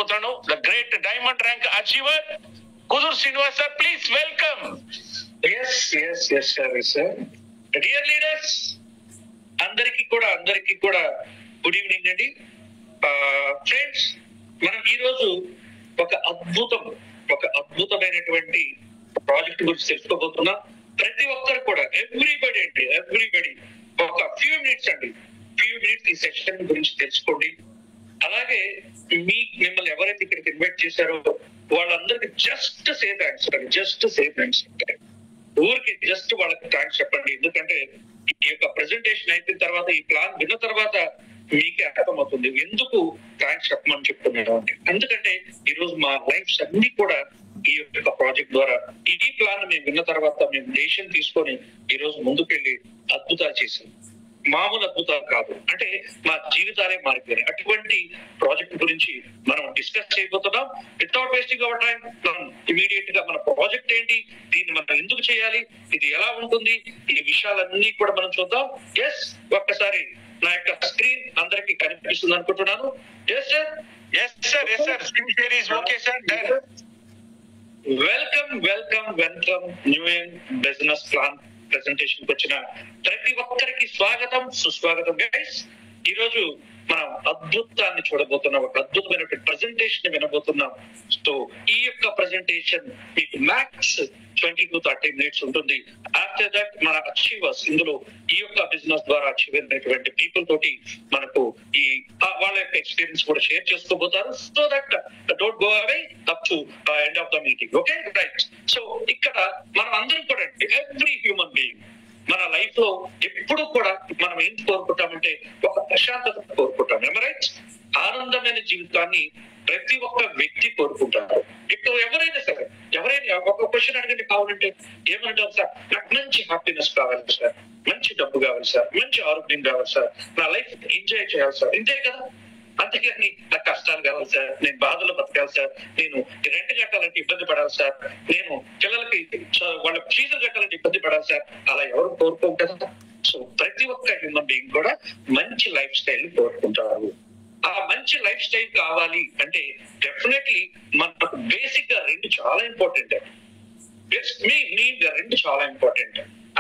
చేయబోతున్నాను the great diamond rank achiever Kudur Srinivas sir. Please welcome. Dear leaders, అందరికీ కూడా good evening అండి. ఫ్రెండ్స్, మనం ఈ రోజు ఒక అద్భుతమైనటువంటి ప్రాజెక్ట్ గురించి తెలుసుకోబోతున్నాం. ప్రతి ఒక్కరు కూడా ఎవ్రీబడి ఒక ఫ్యూ మినిట్స్ ఈ సెషన్ గురించి తెలుసుకోండి. అలాగే మిమ్మల్ని ఎవరైతే ఇక్కడికి ఇన్వైట్ చేశారో వాళ్ళందరికీ జస్ట్ సే థ్యాంక్స్. ఊరికి జస్ట్ వాళ్ళకి థ్యాంక్స్ చెప్పండి. ఎందుకంటే ఈ యొక్క ప్రెజెంటేషన్ అయిపోయిన తర్వాత, ఈ ప్లాన్ విన్న తర్వాత మీకే అర్థమవుతుంది ఎందుకు థ్యాంక్స్ చెప్పమని చెప్తున్నాను అంటే. ఎందుకంటే ఈ రోజు మా లైఫ్స్ అన్ని కూడా ఈ యొక్క ప్రాజెక్ట్ ద్వారా, ఈ ప్లాన్ మేము విన్న తర్వాత మేము డెసిషన్ తీసుకొని ఈ రోజు ముందుకెళ్ళి అద్భుతాలు చేసాం. మామూలు అద్భుతాలు కాదు, అంటే మా జీవితాలే మారిపోయినాయి. అటువంటి ప్రాజెక్ట్ గురించి మనం డిస్కస్ చేయబోతున్నాం. వితౌట్ వేస్టింగ్ అవర్ టైం, మనం ఇమీడియట్ గా మన ప్రాజెక్ట్ ఏంటి, దీన్ని మనం ఎందుకు చేయాలి, ఇది ఎలా ఉంటుంది, ఈ విషయాలన్నీ కూడా మనం చూద్దాం. ఒక్కసారి నా యొక్క స్క్రీన్ అందరికి కనిపిస్తుంది అనుకుంటున్నాను. Welcome new business plan presentation కి వచ్చిన ప్రతి ఒక్కరికి స్వాగతం, సుస్వాగతం గైస్. ఈ రోజు మనం అద్భుతాన్ని చూడబోతున్నాం, ఒక అద్భుతమైనటువంటి ప్రెజెంటేషన్ వినబోతున్నాం. సో ఈ యొక్క ప్రెజెంటేషన్ మీకు మ్యాక్స్ 20 to 30 minutes ఉంటుంది. ఆఫ్టర్ దట్ మన అచీవర్స్, ఇందులో ఈ యొక్క బిజినెస్ ద్వారా అచీవ్ అయినటువంటి పీపుల్ తోటి మనకు ఈ వాళ్ళ యొక్క ఎక్స్పీరియన్స్ కూడా షేర్ చేసుకోబోతారు. So that don't go away up to end of the meeting. Okay right. So ఇక్కడ మనం అందరం కూడా, ఎవ్రీ హ్యూమన్ బీయింగ్ మన లైఫ్ లో ఎప్పుడు కూడా మనం ఏం కోరుకుంటామంటే ఒక ప్రశాంతత కోరుకుంటాం. రైట్. ఆనందమైన జీవితాన్ని ప్రతి ఒక్క వ్యక్తి కోరుకుంటారు. ఇక్కడ ఎవరైనా ఒక క్వశ్చన్ అడగండి కావాలంటే ఏమంటారు సార్, నాకు మంచి హ్యాపీనెస్ కావాలి సార్, మంచి డబ్బు కావాలి సార్, మంచి ఆరోగ్యం కావాలి సార్, నా లైఫ్ ఎంజాయ్ చేయాలి సార్, ఇంతే కదా. అంతేగాని నాకు కష్టాలు కావాలి సార్, నేను బాధలు బతకాలి సార్, నేను రెంట్ కట్టాలంటే ఇబ్బంది పడాలి సార్, నేను పిల్లలకి వాళ్ళ ఫీజులు కట్టాలంటే ఇబ్బంది పడాలి సార్, అలా ఎవరు కోరుకుంటారు? సో ప్రతి ఒక్క హ్యూమన్ బీయింగ్ కూడా మంచి లైఫ్ స్టైల్ కోరుకుంటారు. ఆ మంచి లైఫ్ స్టైల్ కావాలి అంటే డెఫినెట్లీ మనకు బేసిక్ గా రెండు చాలా ఇంపార్టెంట్.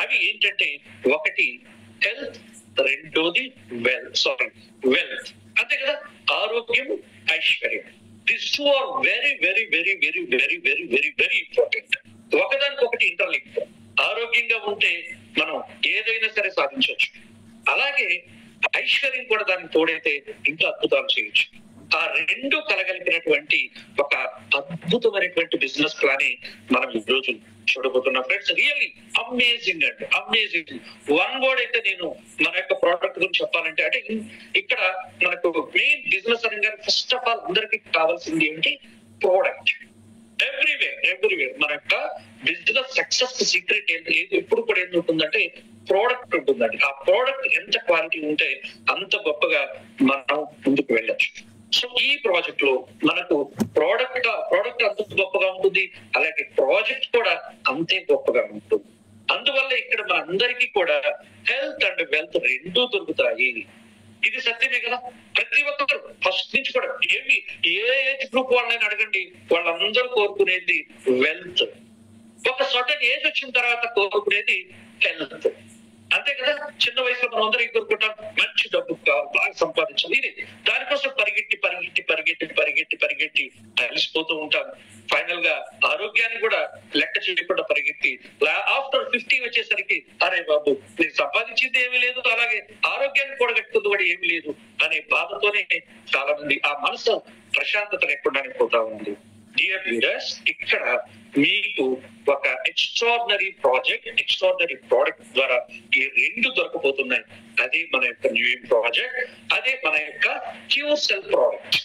అవి ఏంటంటే, ఒకటి హెల్త్, రెండోది వెల్త్. అంతే కదా, ఆరోగ్యం, ఐశ్వర్యం. This two are very very very very very very very very important. ఒకదానికొకటి ఇంటర్లింక్. ఆరోగ్యంగా ఉంటే మనం ఏదైనా సరే సాధించవచ్చు. అలాగే ఐశ్వర్యం కూడా దానికి తోడైతే ఇంకా అద్భుతాలు చేయొచ్చు. ఆ రెండు కలగలిపినటువంటి ఒక అద్భుతమైనటువంటి బిజినెస్ ప్లాన్ మనం ఈ రోజు చూడబోతున్నాం ఫ్రెండ్స్. రియల్లీ అమేజింగ్ అండి, అమేజింగ్. వన్ వర్డ్ అయితే నేను మన యొక్క ప్రోడక్ట్ గురించి చెప్పాలంటే, అంటే ఇక్కడ మనకు మెయిన్ బిజినెస్ అనగానే ఫస్ట్ ఆఫ్ ఆల్ అందరికి కావాల్సింది ఏంటి, ప్రోడక్ట్. ఎవ్రీవేర్ మన యొక్క బిజినెస్ సక్సెస్ సీక్రెట్ ఎప్పుడు కూడా ఏం ఉంటుందంటే ప్రోడక్ట్ ఉంటుందండి. ఆ ప్రోడక్ట్ ఎంత క్వాలిటీ ఉంటే అంత గొప్పగా మనం ముందుకు వెళ్ళొచ్చు. సో ఈ ప్రాజెక్ట్ లో మనకు ప్రోడక్ట్ అంత గొప్పగా ఉంటుంది, అలాగే ప్రాజెక్ట్ కూడా అంతే గొప్పగా ఉంటుంది. అందువల్ల ఇక్కడ మన అందరికీ కూడా హెల్త్ అండ్ వెల్త్ రెండూ దొరుకుతాయి. ఇది సత్యమే కదా. ప్రతి ఒక్కరు ఫస్ట్ నుంచి కూడా ఏ ఏజ్ గ్రూప్ వాళ్ళని అడగండి, వాళ్ళందరూ కోరుకునేది వెల్త్. ఒక సర్టన్ ఏజ్ వచ్చిన తర్వాత కోరుకునేది హెల్త్. అంతే కదా. చిన్న వయసులో మనం అందరం కోరుకుంటాం మంచి డబ్బు బాగా సంపాదించాలి, ఇది దానికోసం పరిగెట్టి అలసిపోతూ ఉంటాం. ఫైనల్ గా ఆరోగ్యాన్ని కూడా లెక్క చేయకుండా పరిగెత్తి ఆఫ్టర్ 50 వచ్చేసరికి అరే బాబు నేను సంపాదించింది ఏమీ లేదు, అలాగే ఆరోగ్యాన్ని కూడా కట్టుకుంది కూడా ఏమీ లేదు అనే బాధతోనే చాలా మంది ఆ మనసు ప్రశాంతత లేకుండానే పోతా ఉంది. డియర్ లీడర్స్, ఇక్కడ మీకు ఒక ఎక్స్ట్రాడినరీ ప్రోడక్ట్ ద్వారా ఈ రెండు దొరకపోతున్నాయి. అదే మన యొక్క న్యూ ప్రాజెక్ట్, అదే మన యొక్క cure cell product.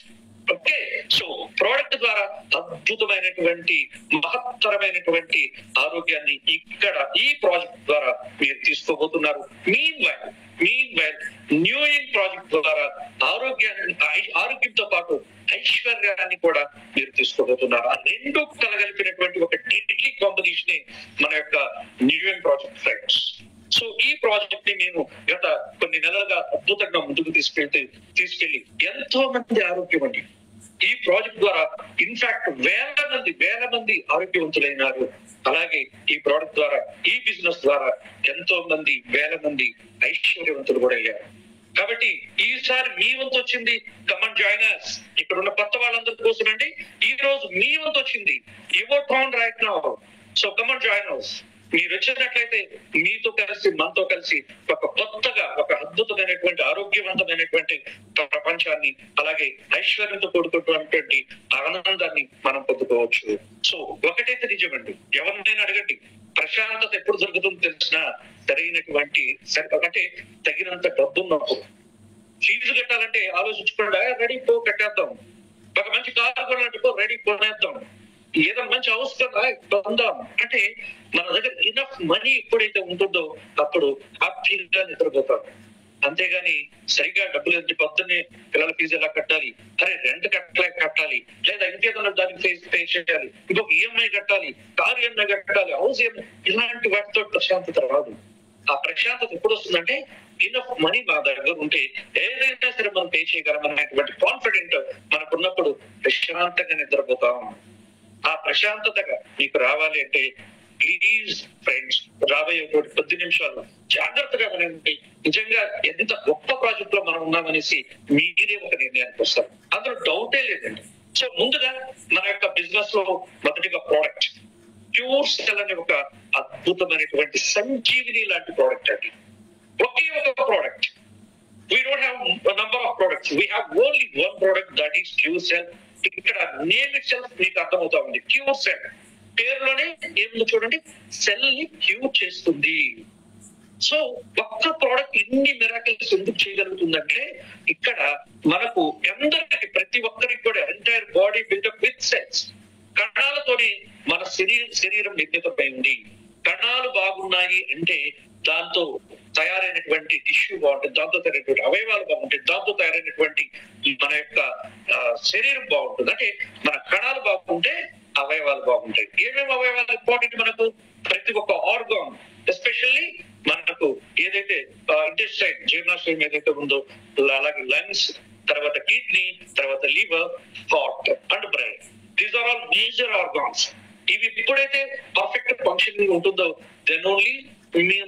Okay. So product ద్వారా అద్భుతమైనటువంటి మహత్తరమైనటువంటి ఆరోగ్యాన్ని ఇక్కడ ఈ ప్రాజెక్ట్ ద్వారా మీరు తీసుకోబోతున్నారు. మీన్ వైల్ న్యూ ప్రాజెక్ట్ ద్వారా ఆరోగ్యంతో పాటు ఐశ్వర్యాన్ని కూడా మీరు తీసుకోబోతున్నారు. ఆ రెండు కలగలిపినటువంటి ఒక డెడ్లీ కాంబినేషన్ మన యొక్క న్యూ ప్రాజెక్ట్ ఫ్రెండ్స్. సో ఈ ప్రాజెక్ట్ ని మేము గత కొన్ని నెలలుగా అద్భుతంగా ముందుకు తీసుకెళ్లి ఎంతో మంది ఆరోగ్యం అండి, ఈ ప్రాజెక్ట్ ద్వారా ఇన్ఫాక్ట్ వేల మంది ఆరోగ్యవంతులైనారు. అలాగే ఈ ప్రోడక్ట్ ద్వారా, ఈ బిజినెస్ ద్వారా ఎంతో మంది వేల మంది ఐశ్వర్యవంతులు కూడా అయ్యారు. కాబట్టి ఈసారి మీ వంతు వచ్చింది. Come on join us. ఇక్కడ ఉన్న కొత్త వాళ్ళందరి కోసం అండి ఈ రోజు మీ వంతు వచ్చింది. Your turn right now. So come on join us. మీరు వచ్చినట్లయితే మీతో కలిసి, మనతో కలిసి ఒక కొత్తగా, ఒక అద్భుతమైనటువంటి ఆరోగ్యవంతమైనటువంటి ప్రపంచాన్ని, అలాగే ఐశ్వర్యంతో కూడుకున్నటువంటి ఆనందాన్ని మనం పొందుకోవచ్చు. సో ఒకటైతే నిజమండి, ఎవరినైనా అడగండి, ప్రశాంతత ఎప్పుడు దొరుకుతుందో తెలిసిన సరైనటువంటి అంటే తగినంత డబ్బున్నప్పుడు. ఫీజు కట్టాలంటే ఆలోచించకుండా రెడీ పో కట్టేద్దాం, ఒక మంచి కారు కొనాలంటే పో రెడీ కొనేద్దాం, ఏదో మంచి హౌస్ పొందాం అంటే మన దగ్గర ఇనఫ్ మనీ ఎప్పుడైతే ఉంటుందో అప్పుడు హ్యాపీగా నిద్రపోతాం. అంతేగాని సరిగ్గా డబ్బులు ఎంత, పొద్దున్నే పిల్లల ఫీజు ఎలా కట్టాలి, అరే రెంట్ కట్టాలి, లేదా ఇంకేదన్నా దానికి పే చేయాలి, ఇంకొక ఈఎంఐ కట్టాలి, కారు ఈఎంఐ కట్టాలి, హౌస్ ఈఎంఐ, ఇలాంటి వాటితో ప్రశాంతత రాదు. ఆ ప్రశాంతత ఎప్పుడు వస్తుందంటే ఇనఫ్ మనీ మా దగ్గర ఉంటే ఏదైనా సరే మనం పే చేయగలం అనేటువంటి కాన్ఫిడెంట్ మనకున్నప్పుడు ప్రశాంతంగా నిద్రపోతాం. ఆ ప్రశాంతతగా మీకు రావాలి అంటే ప్లీజ్ ఫ్రెండ్స్, రాబోయే 10 నిమిషాలు జాగ్రత్తగా వినండి. నిజంగా ఎంత గొప్ప ప్రాజెక్ట్ లో మనం ఉన్నామనేసి మీరే ఒక నిర్ణయానికి వస్తారు, అందులో డౌటే లేదండి. సో ముందుగా మన యొక్క బిజినెస్ లో మొదటిగా ప్రోడక్ట్ ప్యూర్ సెల్ అనే ఒక అద్భుతమైనటువంటి సంజీవిని లాంటి ప్రోడక్ట్ అండి. ఒకే ఒక product. We don't have a number of products. We have only one product, that is Pure Cell. ఇక్కడ నేమ్ ఇట్ సెల్ఫ్ మీకు అర్థమవుతా ఉంది. ప్యూర్ సెల్ పేరులోనే ఏముందో చూడండి, సెల్ ని క్యూర్ చేస్తుంది. సో ఒక్క ప్రోడక్ట్ ఇన్ని మిరాకిల్స్ ఎందుకు చేయగలుగుతుందంటే ఇక్కడ మనకు అందరికి, ప్రతి ఒక్కరికి కూడా entire body build up with cells. కణాలతోనే మన శరీరం నిర్మితమై ఉంది. కణాలు బాగున్నాయి అంటే దాంతో తయారైనటువంటి టిష్యూ బాగుంటుంది, దాంతో తయారైనటువంటి అవయవాలు బాగుంటాయి, దాంతో తయారైనటువంటి మన యొక్క శరీరం బాగుంటుంది. అంటే మన కణాలు బాగుంటే అవయవాలు బాగుంటాయి. ఏమేమి అవయవాలు ఇంపార్టెంట్ మనకు? ప్రతి ఒక్క ఆర్గాన్, ఎస్పెషల్లీ మనకు ఏదైతే ఇంటెస్టైన్, జీర్ణాశయం ఏదైతే ఉందో, అలాగే లంగ్స్, తర్వాత కిడ్నీ, తర్వాత liver, heart and brain. These are all major organs. ఇవి ఎప్పుడైతే పర్ఫెక్ట్ ఫంక్షనింగ్ ఉంటుందో దెన్ ఓన్లీ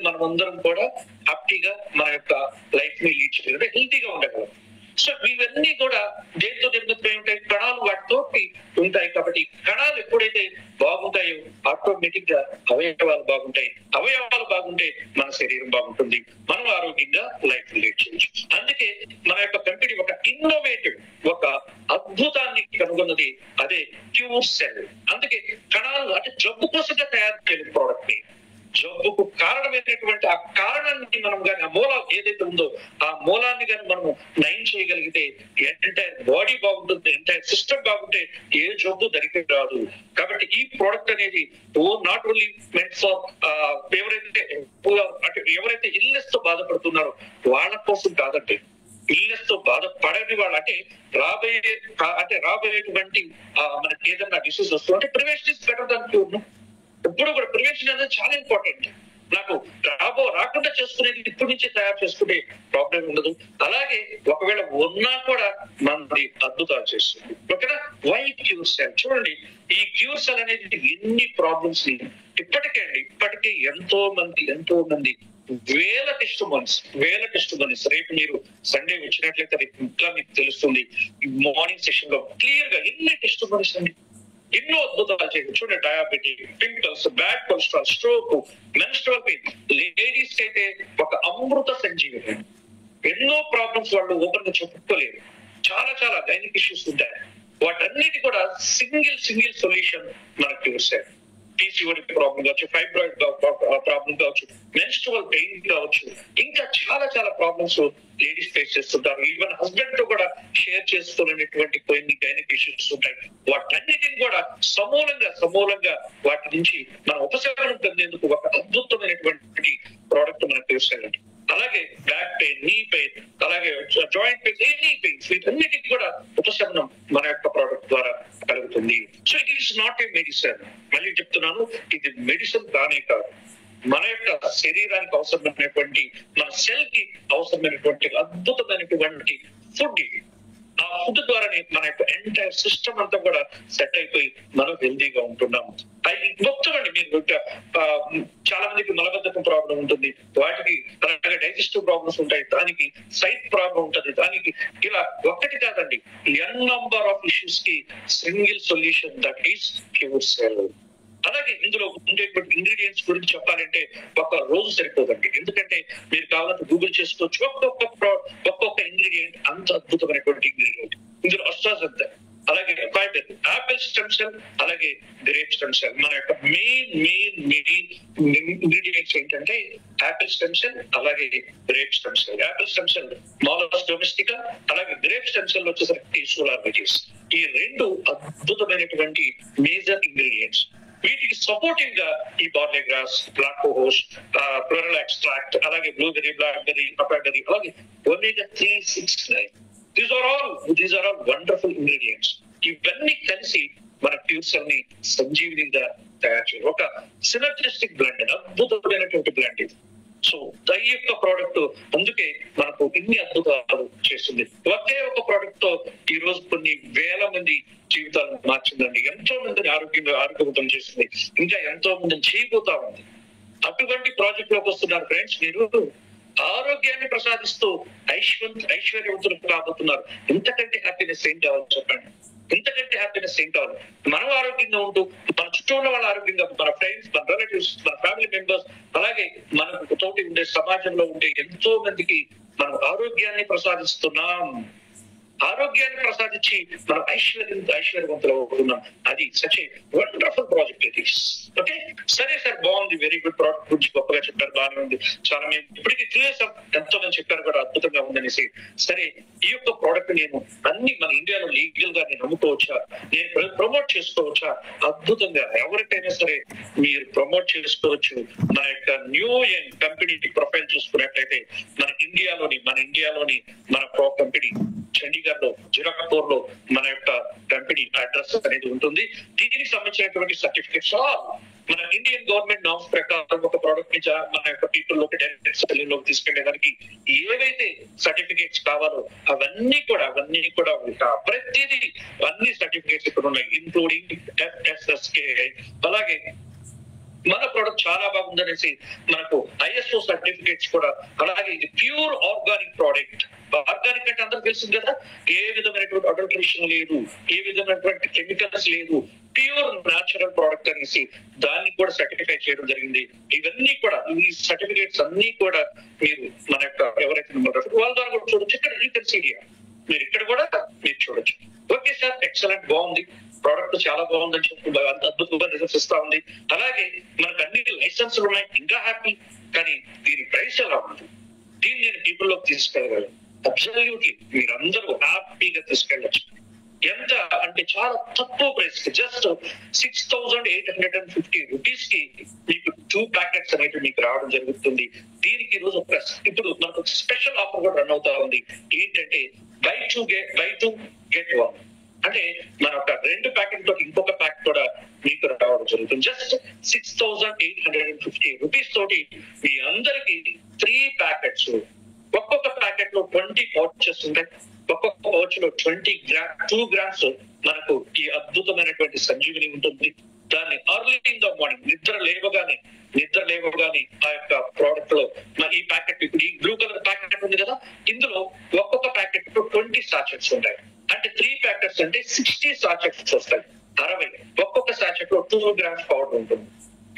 మనం అందరం కూడా హ్యాపీగా మన యొక్క లైఫ్ ని లీడ్ చేయగలం, హెల్తీగా ఉండగలం. సో ఇవన్నీ కూడా దేంతో నిర్మితమై ఉంటాయి? కణాలు వాటితో ఉంటాయి. కాబట్టి కణాలు ఎప్పుడైతే బాగుంటాయో ఆటోమేటిక్ గా అవయవాలు బాగుంటాయి. అవయవాలు బాగుంటే మన శరీరం బాగుంటుంది, మనం ఆరోగ్యంగా లైఫ్ లీడ్ చేయొచ్చు. అందుకే మన యొక్క కంపెనీ ఒక ఇన్నోవేటివ్, ఒక అద్భుతాన్ని కనుగొన్నది అదే ప్యూర్ సెల్. అందుకే కణాలు అంటే జబ్బు కోసంగా తయారు చేయలేదు ప్రోడక్ట్ ని. జబ్బుకు కారణమైనటువంటి ఆ కారణాన్ని మనం కానీ, ఆ మూలం ఏదైతే ఉందో ఆ మూలాన్ని కానీ మనము నయం చేయగలిగితే ఎంటైర్ బాడీ బాగుంటుంది, ఎంటైర్ సిస్టమ్ బాగుంటే ఏ జబ్బు దరికి రాదు. కాబట్టి ఈ ప్రోడక్ట్ అనేది నాట్ ఓన్లీ మెంట్ ఫర్ ఎవరైతే ఇల్నెస్ తో బాధపడుతున్నారో వాళ్ళ కోసం కాదండి. ఇల్నెస్ తో బాధపడని వాళ్ళు అంటే రాబోయేటువంటి మనకి ఏదన్నా డిసీజ్ వస్తుందంటే prevention is better than cure. ఇప్పుడు కూడా ప్రివెన్షన్ అనేది చాలా ఇంపార్టెంట్. నాకు రాకుండా చేసుకునేది ఇప్పటి నుంచి తయారు చేసుకునే ప్రాబ్లం ఉండదు. అలాగే ఒకవేళ ఉన్నా కూడా మనది అద్భుతాలు చేస్తుంది. ఓకేనా? Why cure cell? చూడండి, ఈ క్యూర్ సెల్ అనేది ఎన్ని ప్రాబ్లమ్స్ ని ఇప్పటికే ఎంతో మంది వేల టెస్ట్ మోనిస్ రేపు మీరు సండే వచ్చినట్లయితే రేపు ఇంకా మీకు తెలుస్తుంది. మార్నింగ్ సెషన్ లో క్లియర్ గా ఎన్ని టెస్ట్ మోనిస్ అండి, ఎన్నో అద్భుతాలు చేయడం. చూడండి, diabetic, pimples, bad cholesterol, stroke, menstrual pain. Ladies అయితే ఒక అమృత సంజీవని. ఎన్నో ప్రాబ్లమ్స్ వాళ్ళు ఓపెన్ గా చెప్పుకోలేరు. చాలా గైనిక్ ఇష్యూస్ ఉంటాయి. వాటన్నిటి కూడా సింగిల్ సొల్యూషన్ మనకు చూసారు. పీసీఓడి ప్రాబ్లం కావచ్చు, ఫైబ్రాయిడ్ ప్రాబ్లం కావచ్చు, మెన్స్ట్రువల్ పెయిన్ కావచ్చు, ఇంకా చాలా ప్రాబ్లమ్స్ లేడీస్ ఫేస్ చేస్తుంటారు. ఈవెన్ హస్బెండ్ తో కూడా షేర్ చేసుకునేటువంటి కొన్ని గైనిక్ ఇష్యూస్ ఉంటాయి. వాటన్నిటిని కూడా సమూలంగా వాటి నుంచి మనం ఉపశమనం పొందేందుకు ఒక అద్భుతమైనటువంటి ప్రోడక్ట్ మనకు తెలుసండి. అలాగే బ్యాక్ పెయిన్, నీ పెయిన్, అలాగే జాయింట్ పెయిన్, ఎనీ పెయిన్స్, వీటన్నిటికి కూడా ఉపశమనం మన యొక్క ప్రోడక్ట్ ద్వారా కలుగుతుంది. So it is not a medicine. మళ్ళీ చెప్తున్నాను, ఇది మెడిసిన్ కానే కాదు. మన యొక్క శరీరానికి అవసరమైనటువంటి, మన సెల్ కి అవసరమైనటువంటి అద్భుతమైనటువంటి ఫుడ్ ఇది. ఆ ఫుడ్ ద్వారానే మన యొక్క ఎంటైర్ సిస్టమ్ అంతా కూడా సెట్ అయిపోయి మనం హెల్దీగా ఉంటున్నాం. మొత్తం అండి మీరు చాలా మందికి మలబద్ధకం ప్రాబ్లం ఉంటుంది, వాటికి అలాగే డైజెస్టివ్ ప్రాబ్లమ్స్ ఉంటాయి, దానికి సైట్ ప్రాబ్లం ఉంటుంది, దానికి ఇలా ఒక్కటి కాదండి ఎన్ నంబర్ ఆఫ్ ఇష్యూస్ కి single solution that is pure cell. అలాగే ఇందులో ఉండేటువంటి ఇంగ్రీడియంట్స్ గురించి చెప్పాలంటే ఒక రోజు సరిపోదండి, ఎందుకంటే మీరు కావాలంటే గూగుల్ చేసుకోవచ్చు. ఒక్కొక్క ఇంగ్రీడియంట్ అంత అద్భుతమైనటువంటి ఇంగ్రీడియంట్. ఇందులో అస్ట్రాజెంతా, అలాగే ఫైబర్, ఆపిల్ స్టెమ్ సెల్, అలాగే గ్రేప్ స్టెమ్ సెల్. మన యొక్క మెయిన్ ఇంగ్రీడియంట్స్ ఏంటంటే ఆపిల్ స్టెమ్ సెల్, అలాగే grape stem cell. Apple stem cell malus domestica, అలాగే గ్రేప్ స్టెమ్ సెల్ వచ్చేసరికి సోలార్ వెజిస్. ఈ రెండు అద్భుతమైనటువంటి మేజర్ ఇంగ్రీడియంట్స్. వీటికి సపోర్టివ్ గా ఈ barley grass, black cohosh, floral extract, అలాగే బ్లూబెర్రీ, బ్లాక్బెర్రీ, పపాబెర్రీ, అలాగే omega 3, 6, 9. These are all wonderful ingredients. ఇవన్నీ కలిసి మన ప్యూర్ సెల్ ని సంజీవినిగా తయారు చేయాలి. ఒక సినర్జిస్టిక్ బ్లెండ్, అద్భుతమైనటువంటి బ్లెండ్ ఇది. సో ఈ యొక్క ప్రోడక్ట్ అందుకే మనకు ఇన్ని అద్భుతాలు చేస్తుంది. ఒకే ఒక ప్రోడక్ట్ తో ఈ రోజు కొన్ని వేల మంది జీవితాలను మార్చిందండి, ఎంతో మందిని ఆరోగ్యవంతం చేసింది, ఇంకా ఎంతో మందిని చేయబోతా ఉంది. అటువంటి ప్రాజెక్ట్ లోకి వస్తున్నారు ఫ్రెండ్స్. మీరు ఆరోగ్యాన్ని ప్రసాదిస్తూ ఐశ్వర్యవంతులు కాబోతున్నారు. ఇంతకంటే హ్యాపీనెస్ ఏం కావాలి చెప్పండి? ఇంతకంటే హ్యాపీనెస్ ఏం కావాలి? మనం ఆరోగ్యంగా ఉంటూ మన చుట్టూ ఉన్న వాళ్ళ ఆరోగ్యంగా, మన ఫ్రెండ్స్, మన రిలేటివ్స్, మన ఫ్యామిలీ మెంబర్స్, అలాగే మనకు తోటి ఉండే సమాజంలో ఉండే ఎంతో మందికి మనం ఆరోగ్యాన్ని ప్రసాదిస్తున్నాం. ఆరోగ్యాన్ని ప్రసాదించి మనం ఐశ్వర్యవంతులు అవుతున్నాం. అది such a wonderful project it is. Okay, సరే సార్, బాగుంది, వెరీ గుడ్ ప్రోడక్ట్ గురించి గొప్పగా చెప్పారు, బాగానే ఉంది, చాలా మేము ఇప్పటికీ చూసాం, ఎంతో మంది చెప్పారు కూడా అద్భుతంగా ఉందనేసి. సరే, ఈ యొక్క ప్రోడక్ట్ నేను అన్ని మన ఇండియాలో లీగల్ గా నేను అమ్ముకోవచ్చా, నేను ప్రమోట్ చేసుకోవచ్చా? అద్భుతంగా ఎవరికైనా సరే మీరు ప్రమోట్ చేసుకోవచ్చు. మన యొక్క న్యూ యంగ్ కంపెనీ ప్రొఫైల్ చూసుకున్నట్లయితే మన ఇండియాలోని మన ప్రో కంపెనీ చండీగఢ్ లో, జిరాక్పూర్ లో మన యొక్క కంపెనీ అడ్రస్ అనేది ఉంటుంది. దీనికి సంబంధించినటువంటి సర్టిఫికేట్స్ మన ఇండియన్ గవర్నమెంట్ నామ్స్ ప్రకారం ఒక ప్రోడక్ట్ ని మన యొక్క పీపుల్ లోకి డైరెక్ట్ సెల్లింగ్ లోకి తీసుకెళ్లేదానికి ఏవైతే సర్టిఫికేట్స్ కావాలో అవన్నీ కూడా ప్రతిదీ అన్ని సర్టిఫికేట్స్ ఇక్కడ ఉన్నాయి, ఇంక్లూడింగ్ FSSAI. అలాగే మన ప్రోడక్ట్ చాలా బాగుందనేసి మనకు ISO సర్టిఫికేట్స్ కూడా, అలాగే ఇది ప్యూర్ ఆర్గానిక్ ప్రోడక్ట్. ఆర్గానిక్ అంటే అందరికి తెలిసింది కదా, ఏ విధమైనటువంటి అడల్టరేషన్ లేదు, ఏ విధమైనటువంటి కెమికల్స్ లేదు, ప్యూర్ న్యాచురల్ ప్రోడక్ట్ అనేసి దాన్ని కూడా సర్టిఫై చేయడం జరిగింది. ఇవన్నీ కూడా, ఈ సర్టిఫికేట్స్ అన్ని కూడా మీరు మన యొక్క ఎవరైతే వాళ్ళ ద్వారా కూడా చూడొచ్చు. ఇక్కడ ఈ కన్సీడియా మీరు ఇక్కడ కూడా మీరు చూడొచ్చు. ఓకే సార్, ఎక్సలెంట్, బాగుంది, ప్రోడక్ట్ చాలా బాగుందని చెప్పి అంత అద్భుతంగా రిజల్ట్స్ ఇస్తా ఉంది. అలాగే మనకు అన్ని లైసెన్స్లు ఉన్నాయి, ఇంకా హ్యాపీ. కానీ దీని ప్రైస్ ఎలా ఉంది? దీన్ని నేను పీపుల్ లోకి తీసుకెళ్ళగలను. అబ్సల్యూట్లీ మీరందరూ హ్యాపీగా తీసుకెళ్ళచ్చు. ఎంత అంటే చాలా తక్కువ ప్రైస్ కి, జస్ట్ 6,850 రూపీస్ కి మీకు 2 ప్యాకెట్స్ అనేది మీకు రావడం జరుగుతుంది. దీనికి రోజు ఇప్పుడు మనకు స్పెషల్ ఆఫర్ కూడా రన్ అవుతా ఉంది. ఏంటంటే బై టూ గెట్ 1. అంటే మన ఒక 2 ప్యాకెట్ తోటి ఇంకొక ప్యాక్ కూడా మీకు రావడం జరుగుతుంది. జస్ట్ 6,850 రూపీస్ తోటి మీ అందరికి 3 ప్యాకెట్స్. ఒక్కొక్క ప్యాకెట్ లో 20 పౌచెస్ ఉంటాయి. ఒక్కొక్క పౌచ్ లో 2 గ్రామ్స్ మనకు ఈ అద్భుతమైనటువంటి సంజీవిని ఉంటుంది. దాన్ని అర్లీ ఇన్ ద మార్నింగ్ నిద్ర లేవగానే ఆ యొక్క ప్రోడక్ట్ లో ఈ ప్యాకెట్, ఇప్పుడు ఈ బ్లూ కలర్ ప్యాకెట్ ఉంది కదా, ఇందులో ఒక్కొక్క ప్యాకెట్ లో 20 సాచెట్స్ ఉంటాయి. అంటే 3 ప్యాకెట్స్ అంటే 60 సాచెట్స్ వస్తాయి. 60. ఒక్కొక్క సాచెట్ లో 2 గ్రామ్స్ పౌడర్ ఉంటుంది.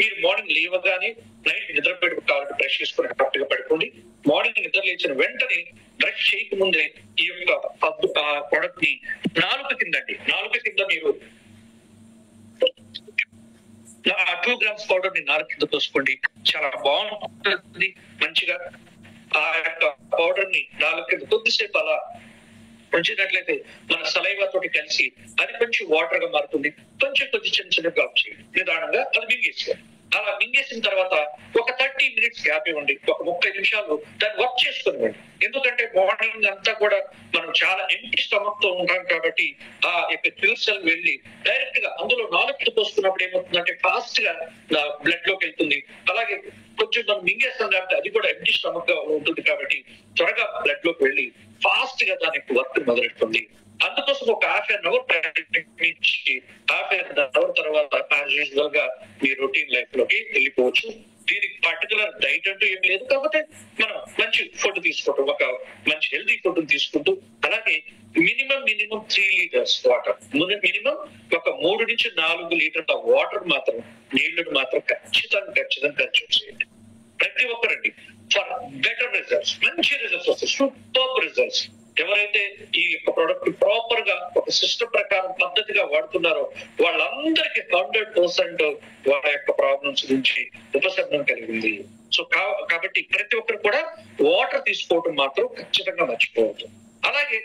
మీరు మార్నింగ్ లేవగానే, నైట్ నిద్ర పెట్టుకోవాలంటే బ్రష్ చేసుకుని కరెక్ట్ గా పడుకోండి. మార్నింగ్ నిద్ర లేచిన వెంటనే బ్రష్ చేయకముందే ఈ యొక్క ప్రొడక్ట్ ని నాలుక కింద మీరు 2 గ్రామ్స్ పౌడర్ ని నాలుక కింద తోసుకోండి. చాలా బాగుంటుంది. మంచిగా ఆ యొక్క పౌడర్ ని నాలుక కింద కొద్దిసేపు అలా ఉంచినట్లయితే మన సలైవా తోటి కలిసి అది కొంచెం వాటర్ గా మారుతుంది. కొద్ది చిన్న డ్రాప్ చేయండి, నిదానంగా అది మింగేసేయాలి. అలా మింగేసిన తర్వాత ఒక 30 మినిట్స్ గ్యాప్ ఇవ్వండి. ఒక 30 నిమిషాలు దాన్ని వర్క్ చేసుకునివ్వండి. ఎందుకంటే మార్నింగ్ అంతా కూడా మనం చాలా ఎంటీ స్టమక్ తో ఉంటాం కాబట్టి ఆ యొక్క ప్యూర్ సెల్ వెళ్ళి డైరెక్ట్ గా అందులో నాలుగు పోసుకున్నప్పుడు ఏమవుతుందంటే ఫాస్ట్ గా బ్లడ్ లోకి వెళ్తుంది. అలాగే కొంచెం మనం మింగేస్తాం కాబట్టి అది కూడా ఎంటీ స్టమక్ గా ఉంటుంది కాబట్టి త్వరగా బ్లడ్ లోకి వెళ్ళి ఫాస్ట్ గా దానికి వర్క్ మొదలెడుతుంది. అందుకోసం ఒక హాఫ్ అన్ అవర్ ఇచ్చి హాఫ్ అన్ అవర్ తర్వాత యాజ్ యూజువల్ గా మీ రొటీన్ లైఫ్ లోకి వెళ్ళిపోవచ్చు. దీనికి పర్టికులర్ డైట్ అంటూ ఏం లేదు, కాకపోతే మనం మంచి ఫుడ్ తీసుకోవటం, ఒక మంచి హెల్దీ ఫుడ్ తీసుకుంటూ, అలాగే మినిమం 3 లీటర్స్ వాటర్, మినిమం ఒక 3 నుంచి 4 లీటర్ల వాటర్ మాత్రం, నీళ్లను మాత్రం ఖచ్చితంగా కన్స్యూమ్ చేయండి ప్రతి ఒక్కరండి. ఫర్ బెటర్ రిజల్ట్స్, మంచి రిజల్ట్స్ వస్తాయి, సూపర్ రిజల్ట్స్. ఎవరైతే ఈ యొక్క ప్రోడక్ట్ ప్రాపర్ గా ఒక సిస్టమ్ ప్రకారం పద్ధతిగా వాడుతున్నారో వాళ్ళందరికీ 100% వాళ్ళ యొక్క ప్రాబ్లమ్స్ నుంచి ఉపశమనం కలిగింది. సో కాబట్టి ప్రతి ఒక్కరు కూడా వాటర్ తీసుకోవడం మాత్రం ఖచ్చితంగా మర్చిపోవద్దు. అలాగే